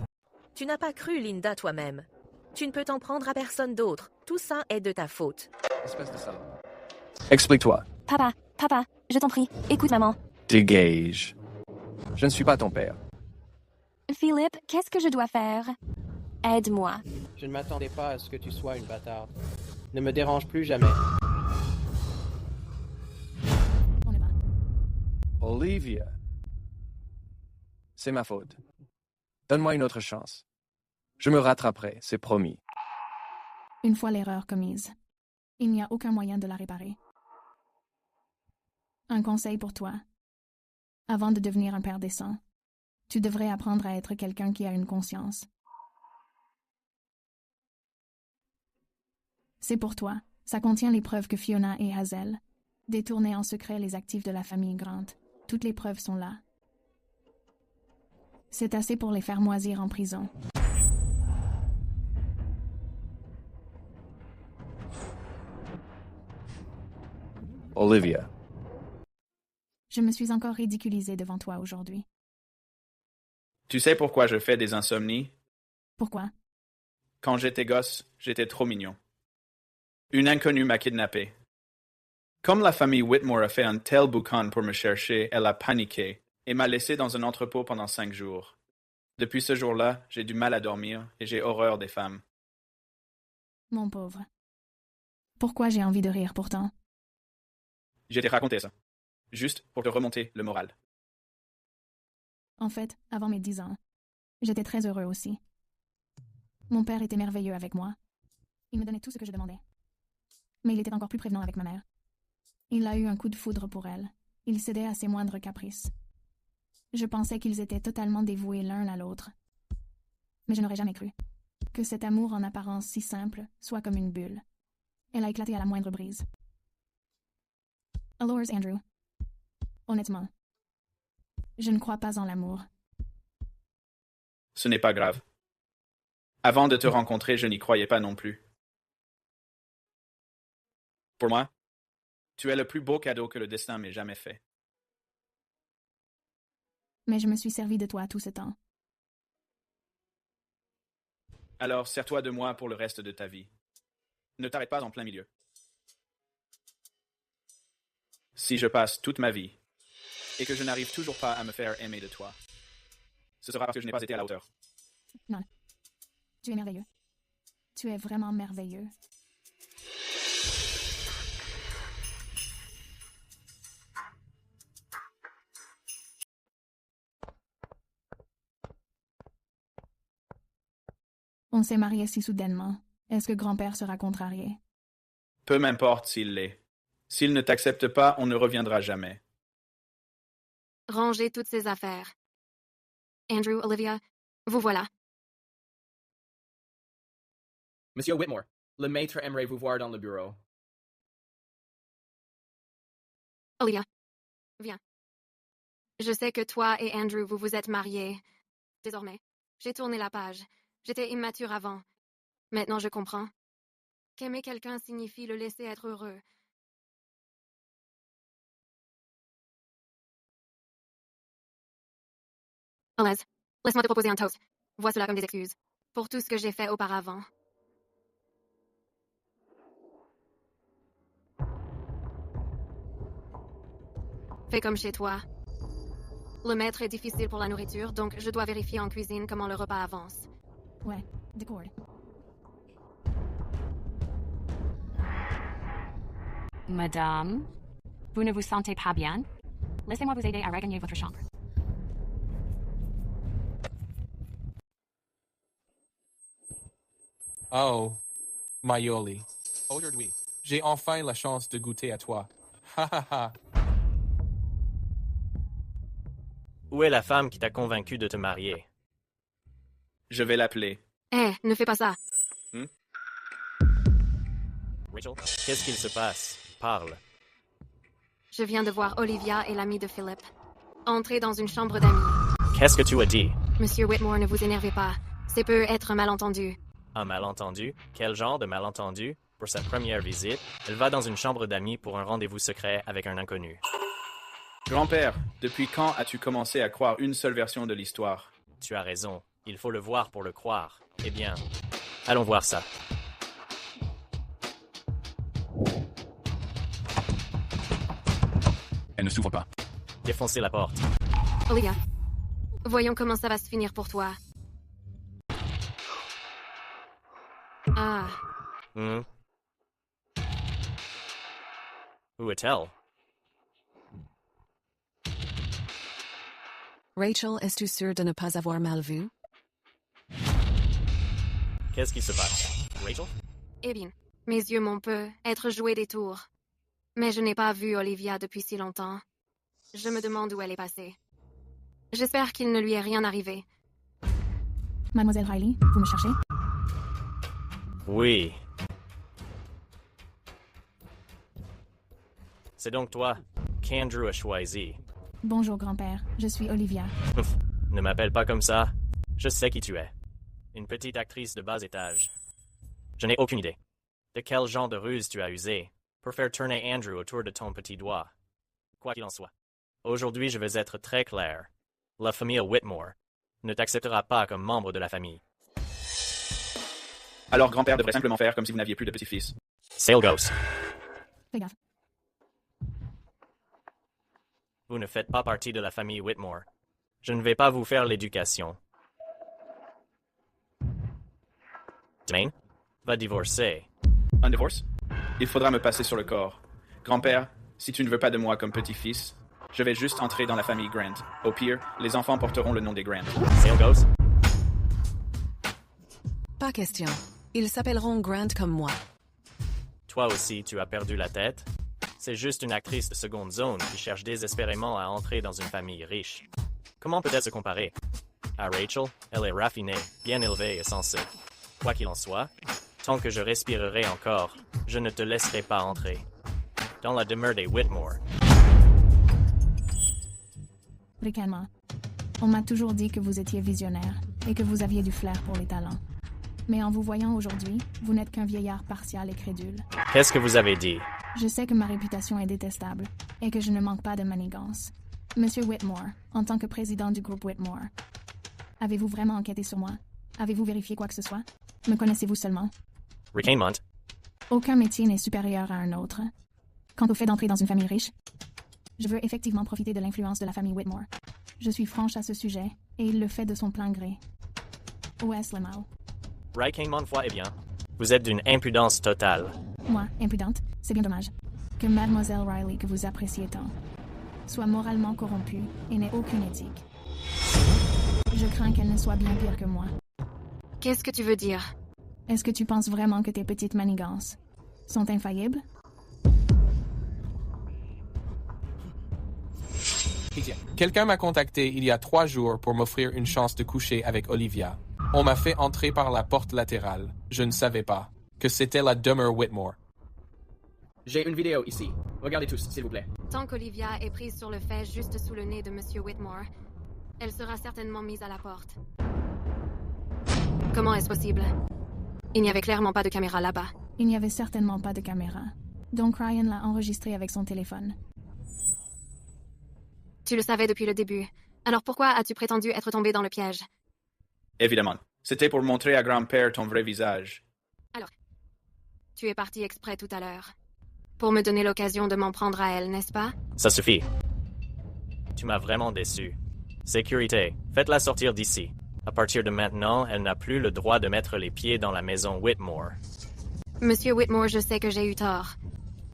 Tu n'as pas cru Linda toi-même. Tu ne peux t'en prendre à personne d'autre. Tout ça est de ta faute. Espèce de salope. Explique-toi. Papa, je t'en prie, écoute maman. Dégage. Je ne suis pas ton père. Philippe, qu'est-ce que je dois faire? Aide-moi. Je ne m'attendais pas à ce que tu sois une bâtarde. Ne me dérange plus jamais. Olivia. C'est ma faute. Donne-moi une autre chance. Je me rattraperai, c'est promis. Une fois l'erreur commise, il n'y a aucun moyen de la réparer. Un conseil pour toi. Avant de devenir un père décent, tu devrais apprendre à être quelqu'un qui a une conscience. C'est pour toi. Ça contient les preuves que Fiona et Hazel détournaient en secret les actifs de la famille Grant. Toutes les preuves sont là. C'est assez pour les faire moisir en prison. Olivia. Je me suis encore ridiculisée devant toi aujourd'hui. Tu sais pourquoi je fais des insomnies? Pourquoi? Quand j'étais gosse, j'étais trop mignon. Une inconnue m'a kidnappé. Comme la famille Whitmore a fait un tel boucan pour me chercher, elle a paniqué et m'a laissé dans un entrepôt pendant 5 jours. Depuis ce jour-là, j'ai du mal à dormir et j'ai horreur des femmes. Mon pauvre. Pourquoi j'ai envie de rire pourtant? Je t'ai raconté ça. Juste pour te remonter le moral. En fait, avant mes 10 ans, j'étais très heureux aussi. Mon père était merveilleux avec moi. Il me donnait tout ce que je demandais. Mais il était encore plus prévenant avec ma mère. Il a eu un coup de foudre pour elle. Il cédait à ses moindres caprices. Je pensais qu'ils étaient totalement dévoués l'un à l'autre. Mais je n'aurais jamais cru que cet amour en apparence si simple soit comme une bulle. Elle a éclaté à la moindre brise. Alors, Andrew, honnêtement, je ne crois pas en l'amour. Ce n'est pas grave. Avant de te rencontrer, je n'y croyais pas non plus. Pour moi, tu es le plus beau cadeau que le destin m'ait jamais fait. Mais je me suis servi de toi tout ce temps. Alors, sers-toi de moi pour le reste de ta vie. Ne t'arrête pas en plein milieu. Si je passe toute ma vie et que je n'arrive toujours pas à me faire aimer de toi, ce sera parce que je n'ai pas été à la hauteur. Non. Tu es merveilleux. Tu es vraiment merveilleux. On s'est mariés si soudainement. Est-ce que grand-père sera contrarié? Peu m'importe s'il l'est. S'il ne t'accepte pas, on ne reviendra jamais. Rangez toutes ces affaires. Andrew, Olivia, vous voilà. Monsieur Whitmore, le maître aimerait vous voir dans le bureau. Olivia, viens. Je sais que toi et Andrew, vous vous êtes mariés. Désormais, j'ai tourné la page. J'étais immature avant. Maintenant, je comprends. Qu'aimer quelqu'un signifie le laisser être heureux. Olaise, laisse-moi te proposer un toast. Vois cela comme des excuses pour tout ce que j'ai fait auparavant. Fais comme chez toi. Le maître est difficile pour la nourriture, donc je dois vérifier en cuisine comment le repas avance. Ouais, d'accord. Madame, vous ne vous sentez pas bien? Laissez-moi vous aider à regagner votre chambre. Oh, Mayoli. Aujourd'hui, j'ai enfin la chance de goûter à toi. Ha ha ha. Où est la femme qui t'a convaincu de te marier? Je vais l'appeler. Hé, ne fais pas ça. Rachel, qu'est-ce qu'il se passe? Parle. Je viens de voir Olivia et l'ami de Philip entrer dans une chambre d'amis. Qu'est-ce que tu as dit? Monsieur Whitmore, ne vous énervez pas. C'est peut être un malentendu. Un malentendu? Quel genre de malentendu? Pour sa première visite, elle va dans une chambre d'amis pour un rendez-vous secret avec un inconnu. Grand-père, depuis quand as-tu commencé à croire une seule version de l'histoire? Tu as raison. Il faut le voir pour le croire. Eh bien, allons voir ça. Elle ne s'ouvre pas. Défoncez la porte. Olivia, voyons comment ça va se finir pour toi. Ah. Où est-elle? Rachel, es-tu sûre de ne pas avoir mal vu? Qu'est-ce qui se passe? Rachel? Eh bien, mes yeux m'ont peu être joué des tours. Mais je n'ai pas vu Olivia depuis si longtemps. Je me demande où elle est passée. J'espère qu'il ne lui est rien arrivé. Mademoiselle Riley, vous me cherchez? Oui. C'est donc toi qu'Andrew a choisi. Bonjour, grand-père. Je suis Olivia. Ne m'appelle pas comme ça. Je sais qui tu es. Une petite actrice de bas étage. Je n'ai aucune idée. De quel genre de ruse tu as usé pour faire tourner Andrew autour de ton petit doigt. Quoi qu'il en soit. Aujourd'hui, je vais être très clair. La famille Whitmore ne t'acceptera pas comme membre de la famille. Alors grand-père devrait simplement faire comme si vous n'aviez plus de petit-fils. Sale Ghost. Fais gaffe. Vous ne faites pas partie de la famille Whitmore. Je ne vais pas vous faire l'éducation. Demain va divorcer. Un divorce? Il faudra me passer sur le corps. Grand-père, si tu ne veux pas de moi comme petit-fils, je vais juste entrer dans la famille Grant. Au pire, les enfants porteront le nom des Grant. Sale Ghost? Pas question. Ils s'appelleront Grant comme moi. Toi aussi, tu as perdu la tête? C'est juste une actrice de seconde zone qui cherche désespérément à entrer dans une famille riche. Comment peut-elle se comparer? À Rachel, elle est raffinée, bien élevée et sensée. Quoi qu'il en soit, tant que je respirerai encore, je ne te laisserai pas entrer. Dans la demeure des Whitmore. Ricanement. On m'a toujours dit que vous étiez visionnaire et que vous aviez du flair pour les talents. Mais en vous voyant aujourd'hui, vous n'êtes qu'un vieillard partial et crédule. Qu'est-ce que vous avez dit? Je sais que ma réputation est détestable et que je ne manque pas de manigance. Monsieur Whitmore, en tant que président du groupe Whitmore, avez-vous vraiment enquêté sur moi? Avez-vous vérifié quoi que ce soit? Me connaissez-vous seulement? Ricanement. Aucun métier n'est supérieur à un autre. Quant au fait d'entrer dans une famille riche, je veux effectivement profiter de l'influence de la famille Whitmore. Je suis franche à ce sujet et il le fait de son plein gré. Où est-ce le mal? Ricanement foi, eh bien. Vous êtes d'une impudence totale. Moi, impudente, c'est bien dommage. Que Mademoiselle Riley, que vous appréciez tant, soit moralement corrompue et n'ait aucune éthique. Je crains qu'elle ne soit bien pire que moi. Qu'est-ce que tu veux dire? Est-ce que tu penses vraiment que tes petites manigances sont infaillibles? Quelqu'un m'a contacté il y a 3 jours pour m'offrir une chance de coucher avec Olivia. On m'a fait entrer par la porte latérale. Je ne savais pas que c'était la demeure Whitmore. J'ai une vidéo ici. Regardez tous, s'il vous plaît. Tant qu'Olivia est prise sur le fait juste sous le nez de Monsieur Whitmore, elle sera certainement mise à la porte. Comment est-ce possible? Il n'y avait clairement pas de caméra là-bas. Il n'y avait certainement pas de caméra. Donc Ryan l'a enregistré avec son téléphone. Tu le savais depuis le début. Alors pourquoi as-tu prétendu être tombé dans le piège? Évidemment. C'était pour montrer à grand-père ton vrai visage. Alors, tu es parti exprès tout à l'heure. Pour me donner l'occasion de m'en prendre à elle, n'est-ce pas? Ça suffit. Tu m'as vraiment déçu. Sécurité, faites-la sortir d'ici. À partir de maintenant, elle n'a plus le droit de mettre les pieds dans la maison Whitmore. Monsieur Whitmore, je sais que j'ai eu tort.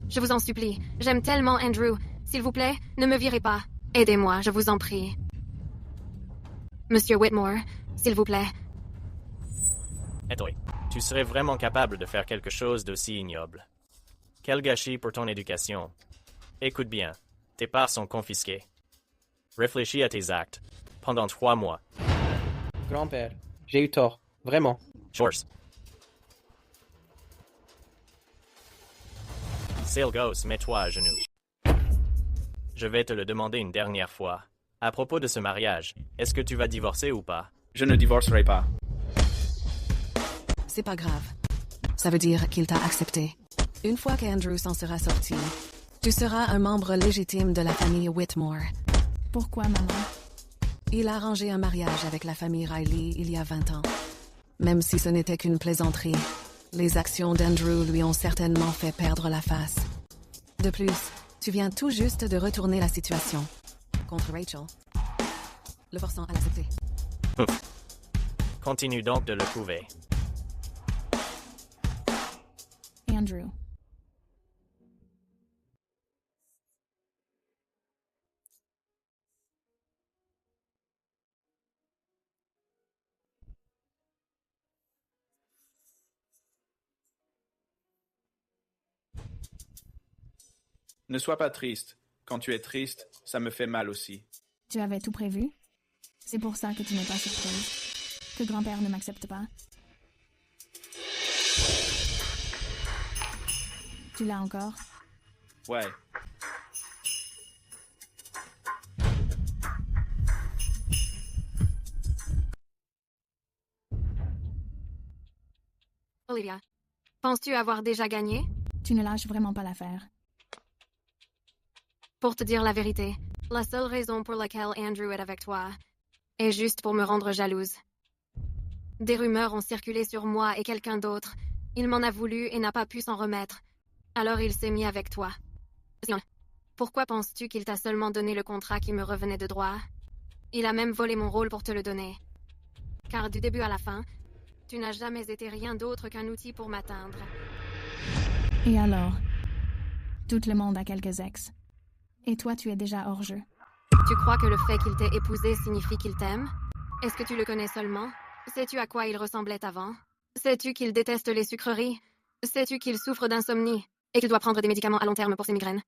Je vous en supplie. J'aime tellement Andrew. S'il vous plaît, ne me virez pas. Aidez-moi, je vous en prie. Monsieur Whitmore, s'il vous plaît. Et toi, tu serais vraiment capable de faire quelque chose d'aussi ignoble. Quel gâchis pour ton éducation. Écoute bien, tes parts sont confisquées. Réfléchis à tes actes. Pendant 3 mois. Grand-père, j'ai eu tort. Vraiment. Force. Sale Ghost, mets-toi à genoux. Je vais te le demander une dernière fois. À propos de ce mariage, est-ce que tu vas divorcer ou pas? Je ne divorcerai pas. C'est pas grave. Ça veut dire qu'il t'a accepté. Une fois qu'Andrew s'en sera sorti, tu seras un membre légitime de la famille Whitmore. Pourquoi, maman? Il a arrangé un mariage avec la famille Riley il y a 20 ans. Même si ce n'était qu'une plaisanterie, les actions d'Andrew lui ont certainement fait perdre la face. De plus, tu viens tout juste de retourner la situation contre Rachel, le forçant à l'accepter. Continue donc de le prouver. Andrew. Ne sois pas triste. Quand tu es triste, ça me fait mal aussi. Tu avais tout prévu? C'est pour ça que tu n'es pas surprise. Que grand-père ne m'accepte pas. Tu l'as encore? Ouais. Olivia, penses-tu avoir déjà gagné? Tu ne lâches vraiment pas l'affaire. Pour te dire la vérité, la seule raison pour laquelle Andrew est avec toi est juste pour me rendre jalouse. Des rumeurs ont circulé sur moi et quelqu'un d'autre. Il m'en a voulu et n'a pas pu s'en remettre. Alors il s'est mis avec toi. Pourquoi penses-tu qu'il t'a seulement donné le contrat qui me revenait de droit? Il a même volé mon rôle pour te le donner. Car du début à la fin, tu n'as jamais été rien d'autre qu'un outil pour m'atteindre. Et alors? Tout le monde a quelques ex. Et toi, tu es déjà hors jeu. Tu crois que le fait qu'il t'ait épousé signifie qu'il t'aime? Est-ce que tu le connais seulement? Sais-tu à quoi il ressemblait avant? Sais-tu qu'il déteste les sucreries? Sais-tu qu'il souffre d'insomnie et qu'il doit prendre des médicaments à long terme pour ses migraines?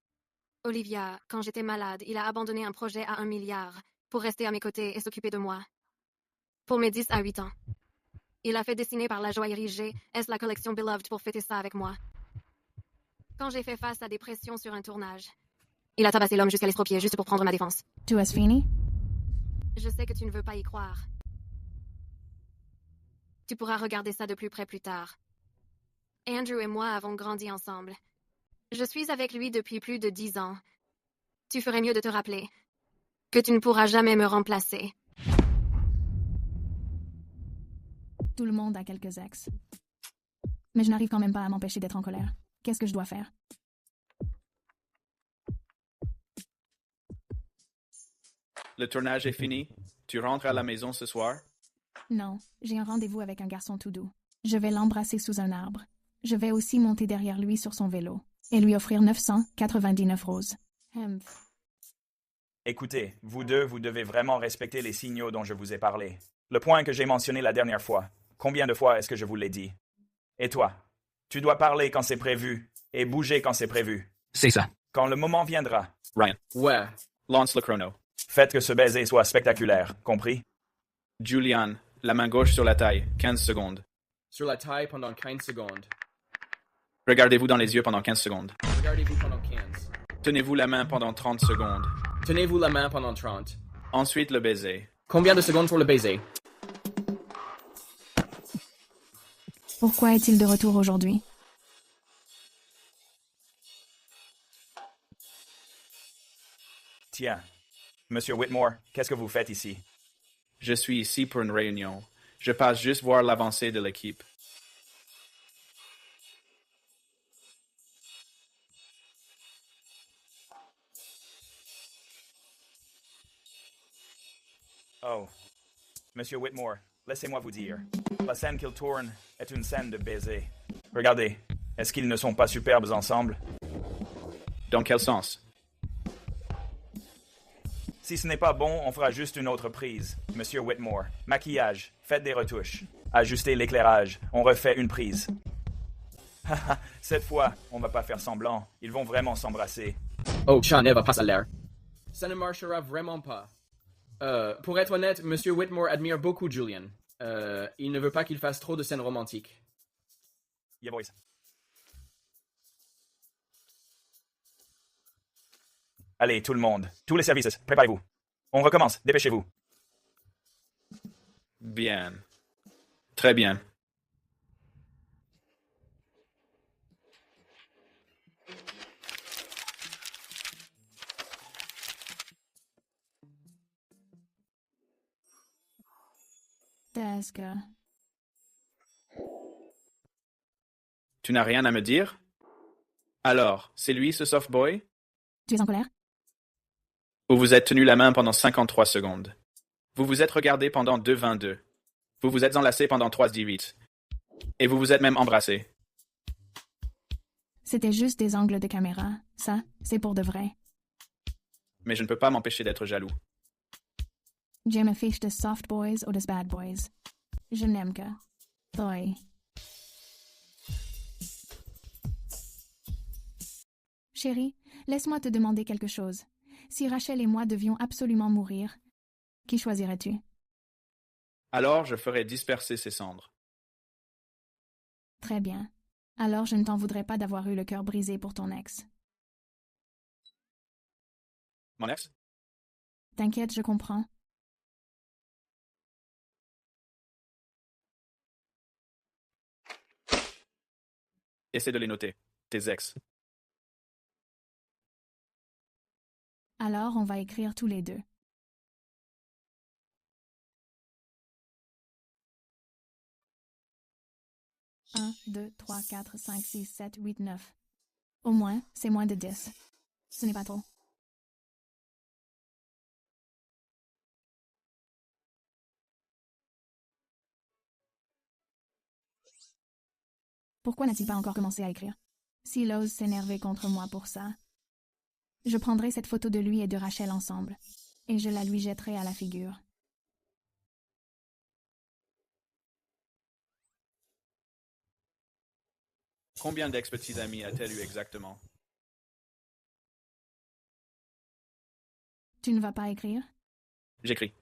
Olivia, quand j'étais malade, il a abandonné un projet à 1 milliard pour rester à mes côtés et s'occuper de moi. Pour mes 10 à 8 ans. Il a fait dessiner par la joaillerie G.S. la collection Beloved pour fêter ça avec moi. Quand j'ai fait face à des pressions sur un tournage, il a tabassé l'homme jusqu'à l'estropié juste pour prendre ma défense. Tout est fini? Je sais que tu ne veux pas y croire. Tu pourras regarder ça de plus près plus tard. Andrew et moi avons grandi ensemble. Je suis avec lui depuis plus de 10 ans. Tu ferais mieux de te rappeler que tu ne pourras jamais me remplacer. Tout le monde a quelques ex. Mais je n'arrive quand même pas à m'empêcher d'être en colère. Qu'est-ce que je dois faire? Le tournage est fini. Tu rentres à la maison ce soir? Non, j'ai un rendez-vous avec un garçon tout doux. Je vais l'embrasser sous un arbre. Je vais aussi monter derrière lui sur son vélo et lui offrir 999 roses. Écoutez, vous deux, vous devez vraiment respecter les signaux dont je vous ai parlé. Le point que j'ai mentionné la dernière fois. Combien de fois est-ce que je vous l'ai dit? Et toi? Tu dois parler quand c'est prévu et bouger quand c'est prévu. C'est ça. Quand le moment viendra. Ryan. Ouais. Lance le chrono. Faites que ce baiser soit spectaculaire, compris? Julian, la main gauche sur la taille, 15 secondes. Sur la taille pendant 15 secondes. Regardez-vous dans les yeux pendant 15 secondes. Regardez-vous pendant 15. Tenez-vous la main pendant 30 secondes. Tenez-vous la main pendant 30. Ensuite, le baiser. Combien de secondes pour le baiser? Pourquoi est-il de retour aujourd'hui? Tiens, Monsieur Whitmore, qu'est-ce que vous faites ici? Je suis ici pour une réunion. Je passe juste voir l'avancée de l'équipe. Oh, Monsieur Whitmore, laissez-moi vous dire. La scène qu'il tourne est une scène de baiser. Regardez, est-ce qu'ils ne sont pas superbes ensemble? Dans quel sens? Si ce n'est pas bon, on fera juste une autre prise. Monsieur Whitmore, maquillage, faites des retouches. Ajustez l'éclairage, on refait une prise. Cette fois, on va pas faire semblant. Ils vont vraiment s'embrasser. Oh, Sean va pas à l'air. Ça ne marchera vraiment pas. Pour être honnête, Monsieur Whitmore admire beaucoup Julian. Il ne veut pas qu'il fasse trop de scènes romantiques. Yeah, boys. Allez, tout le monde, tous les services, préparez-vous. On recommence, dépêchez-vous. Bien. Très bien. Tasca. Tu n'as rien à me dire? Alors, c'est lui ce soft boy? Tu es en colère? Vous vous êtes tenu la main pendant 53 secondes. Vous vous êtes regardé pendant 2,22. Vous vous êtes enlacé pendant 3,18. Et vous vous êtes même embrassé. C'était juste des angles de caméra. Ça, c'est pour de vrai. Mais je ne peux pas m'empêcher d'être jaloux. Je me fiche de soft boys ou de bad boys. Je n'aime que toi. Chérie, laisse-moi te demander quelque chose. Si Rachel et moi devions absolument mourir, qui choisirais-tu? Alors je ferai disperser ses cendres. Très bien. Alors je ne t'en voudrais pas d'avoir eu le cœur brisé pour ton ex. Mon ex? T'inquiète, je comprends. Essaie de les noter. Tes ex. Alors on va écrire tous les deux. Un, 2, 3, 4, 5, 6, 7, 8, 9. Au moins, c'est moins de 10. Ce n'est pas trop. Pourquoi n'a-t-il pas encore commencé à écrire? S'il ose s'énerver contre moi pour ça, je prendrai cette photo de lui et de Rachel ensemble, et je la lui jetterai à la figure. Combien d'ex-petits amis a-t-elle eu exactement? Tu ne vas pas écrire? J'écris.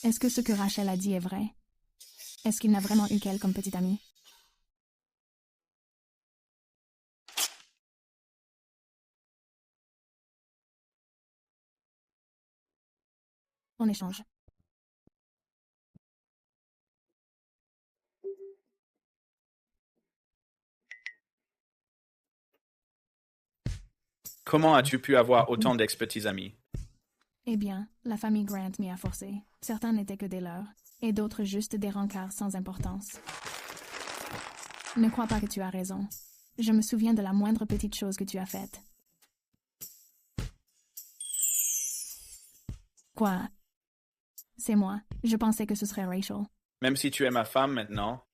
Est-ce que ce que Rachel a dit est vrai? Est-ce qu'il n'a vraiment eu qu'elle comme petite amie? On échange. Comment as-tu pu avoir autant d'ex-petits amis? Eh bien, la famille Grant m'y a forcé. Certains n'étaient que des leurs, et d'autres juste des rencarts sans importance. Ne crois pas que tu as raison. Je me souviens de la moindre petite chose que tu as faite. Quoi? C'est moi. Je pensais que ce serait Rachel. Même si tu es ma femme maintenant,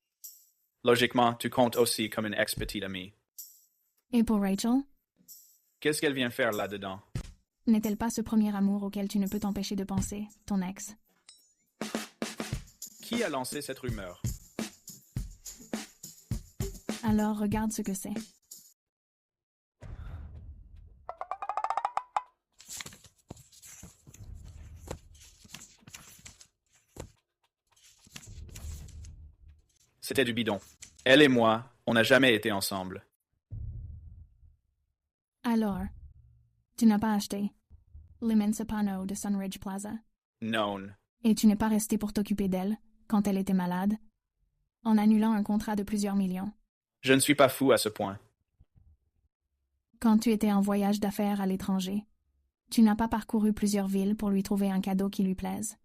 logiquement, tu comptes aussi comme une ex-petite amie. Et pour Rachel? Qu'est-ce qu'elle vient faire là-dedans? N'est-elle pas ce premier amour auquel tu ne peux t'empêcher de penser, ton ex? Qui a lancé cette rumeur? Alors regarde ce que c'est. C'était du bidon. Elle et moi, on n'a jamais été ensemble. Alors, tu n'as pas acheté l'immense panneau de Sunridge Plaza Non. et tu n'es pas resté pour t'occuper d'elle quand elle était malade, en annulant un contrat de plusieurs millions. Je ne suis pas fou à ce point. Quand tu étais en voyage d'affaires à l'étranger, tu n'as pas parcouru plusieurs villes pour lui trouver un cadeau qui lui plaise.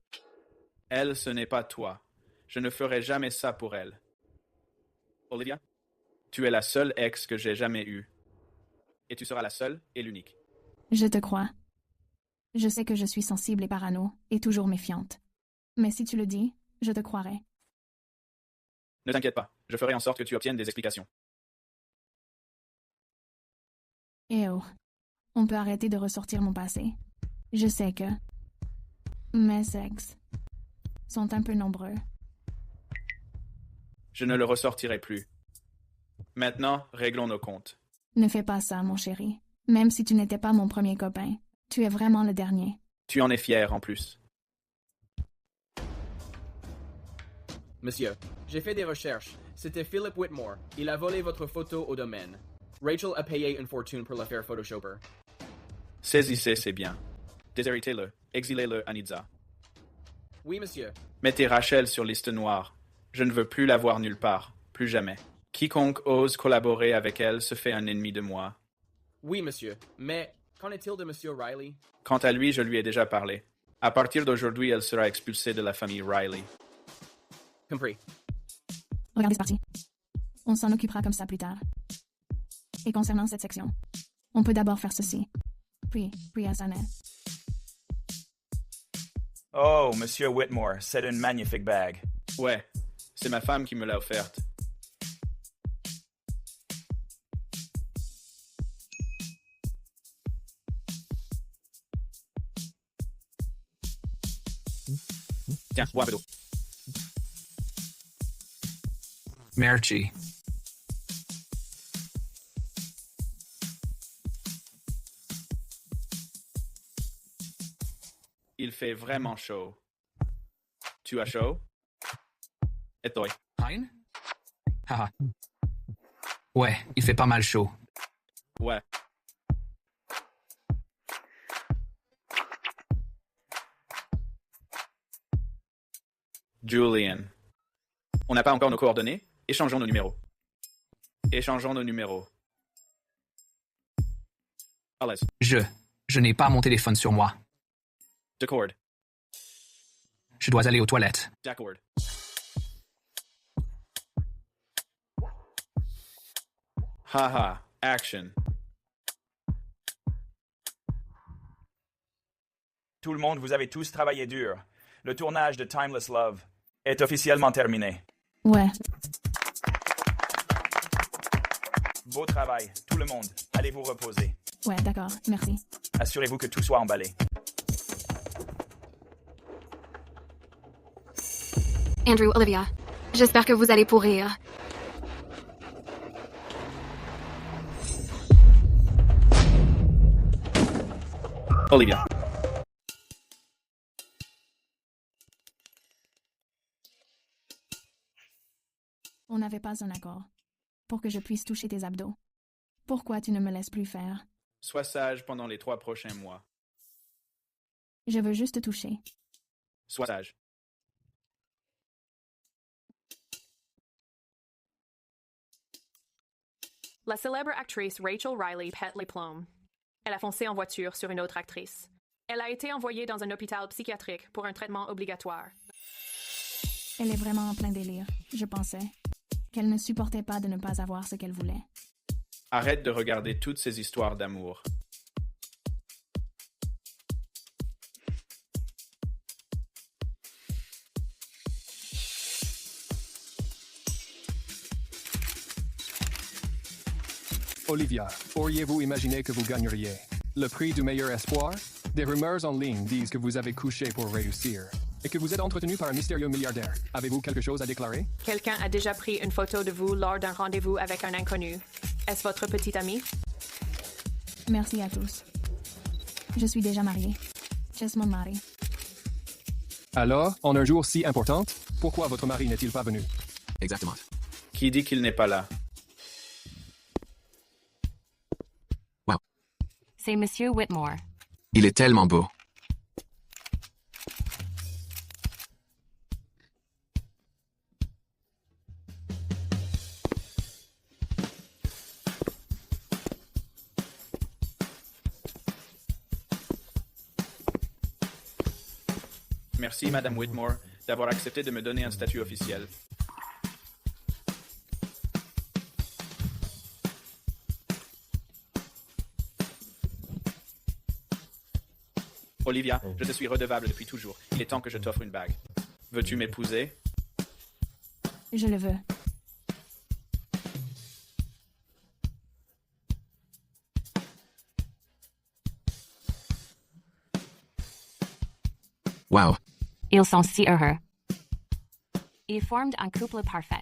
Elle, ce n'est pas toi. Je ne ferai jamais ça pour elle. Olivia, tu es la seule ex que j'ai jamais eue. Et tu seras la seule et l'unique. Je te crois. Je sais que je suis sensible et parano, et toujours méfiante. Mais si tu le dis, je te croirai. Ne t'inquiète pas, je ferai en sorte que tu obtiennes des explications. Eh oh, on peut arrêter de ressortir mon passé. Je sais que mes ex sont un peu nombreux. Je ne le ressortirai plus. Maintenant, réglons nos comptes. Ne fais pas ça, mon chéri. Même si tu n'étais pas mon premier copain, tu es vraiment le dernier. Tu en es fier en plus. Monsieur, j'ai fait des recherches. C'était Philip Whitmore. Il a volé votre photo au domaine. Rachel a payé une fortune pour l'affaire Photoshopper. Saisissez ces biens. Déshéritez-le. Exilez-le à Nizza. Oui, monsieur. Mettez Rachel sur liste noire. Je ne veux plus la voir nulle part. Plus jamais. Quiconque ose collaborer avec elle se fait un ennemi de moi. Oui, monsieur. Mais qu'en est-il de monsieur Riley? Quant à lui, je lui ai déjà parlé. À partir d'aujourd'hui, elle sera expulsée de la famille Riley. Compris. Regardez, c'est parti. On s'en occupera comme ça plus tard. Et concernant cette section, on peut d'abord faire ceci. Puis Asana. Oh, Monsieur Whitmore, c'est une magnifique bague. Ouais, c'est ma femme qui me l'a offerte. Tiens, bois un peu d'eau. Merci. Il fait vraiment chaud. Tu as chaud? Et toi? Hein? Haha. Ouais, il fait pas mal chaud. Ouais. Julian. On n'a pas encore nos coordonnées? Échangeons nos numéros. Échangeons nos numéros. À l'aise. Je n'ai pas mon téléphone sur moi. D'accord. Je dois aller aux toilettes. D'accord. Haha, action. Tout le monde, vous avez tous travaillé dur. Le tournage de Timeless Love est officiellement terminé. Ouais. Beau travail, tout le monde. Allez vous reposer. Ouais, d'accord, merci. Assurez-vous que tout soit emballé. Andrew, Olivia, j'espère que vous allez pourrir. Olivia. On n'avait pas un accord. Pour que je puisse toucher tes abdos. Pourquoi tu ne me laisses plus faire? Sois sage pendant les 3 prochains mois. Je veux juste te toucher. Sois sage. La célèbre actrice Rachel Riley pète les plombs. Elle a foncé en voiture sur une autre actrice. Elle a été envoyée dans un hôpital psychiatrique pour un traitement obligatoire. Elle est vraiment en plein délire, je pensais. Qu'elle ne supportait pas de ne pas avoir ce qu'elle voulait. Arrête de regarder toutes ces histoires d'amour. Olivia, auriez-vous imaginé que vous gagneriez le prix du meilleur espoir? Des rumeurs en ligne disent que vous avez couché pour réussir. et que vous êtes entretenu par un mystérieux milliardaire. Avez-vous quelque chose à déclarer? Quelqu'un a déjà pris une photo de vous lors d'un rendez-vous avec un inconnu. Est-ce votre petit ami? Merci à tous. Je suis déjà mariée. Jess mon mari. Alors, en un jour si important, pourquoi votre mari n'est-il pas venu? Exactement. Qui dit qu'il n'est pas là? Wow. C'est Monsieur Whitmore. Il est tellement beau. Merci, Madame Whitmore, d'avoir accepté de me donner un statut officiel. Olivia, je te suis redevable depuis toujours. Il est temps que je t'offre une bague. Veux-tu m'épouser? Je le veux. Wow. Ils sont si heureux. Ils forment un couple parfait.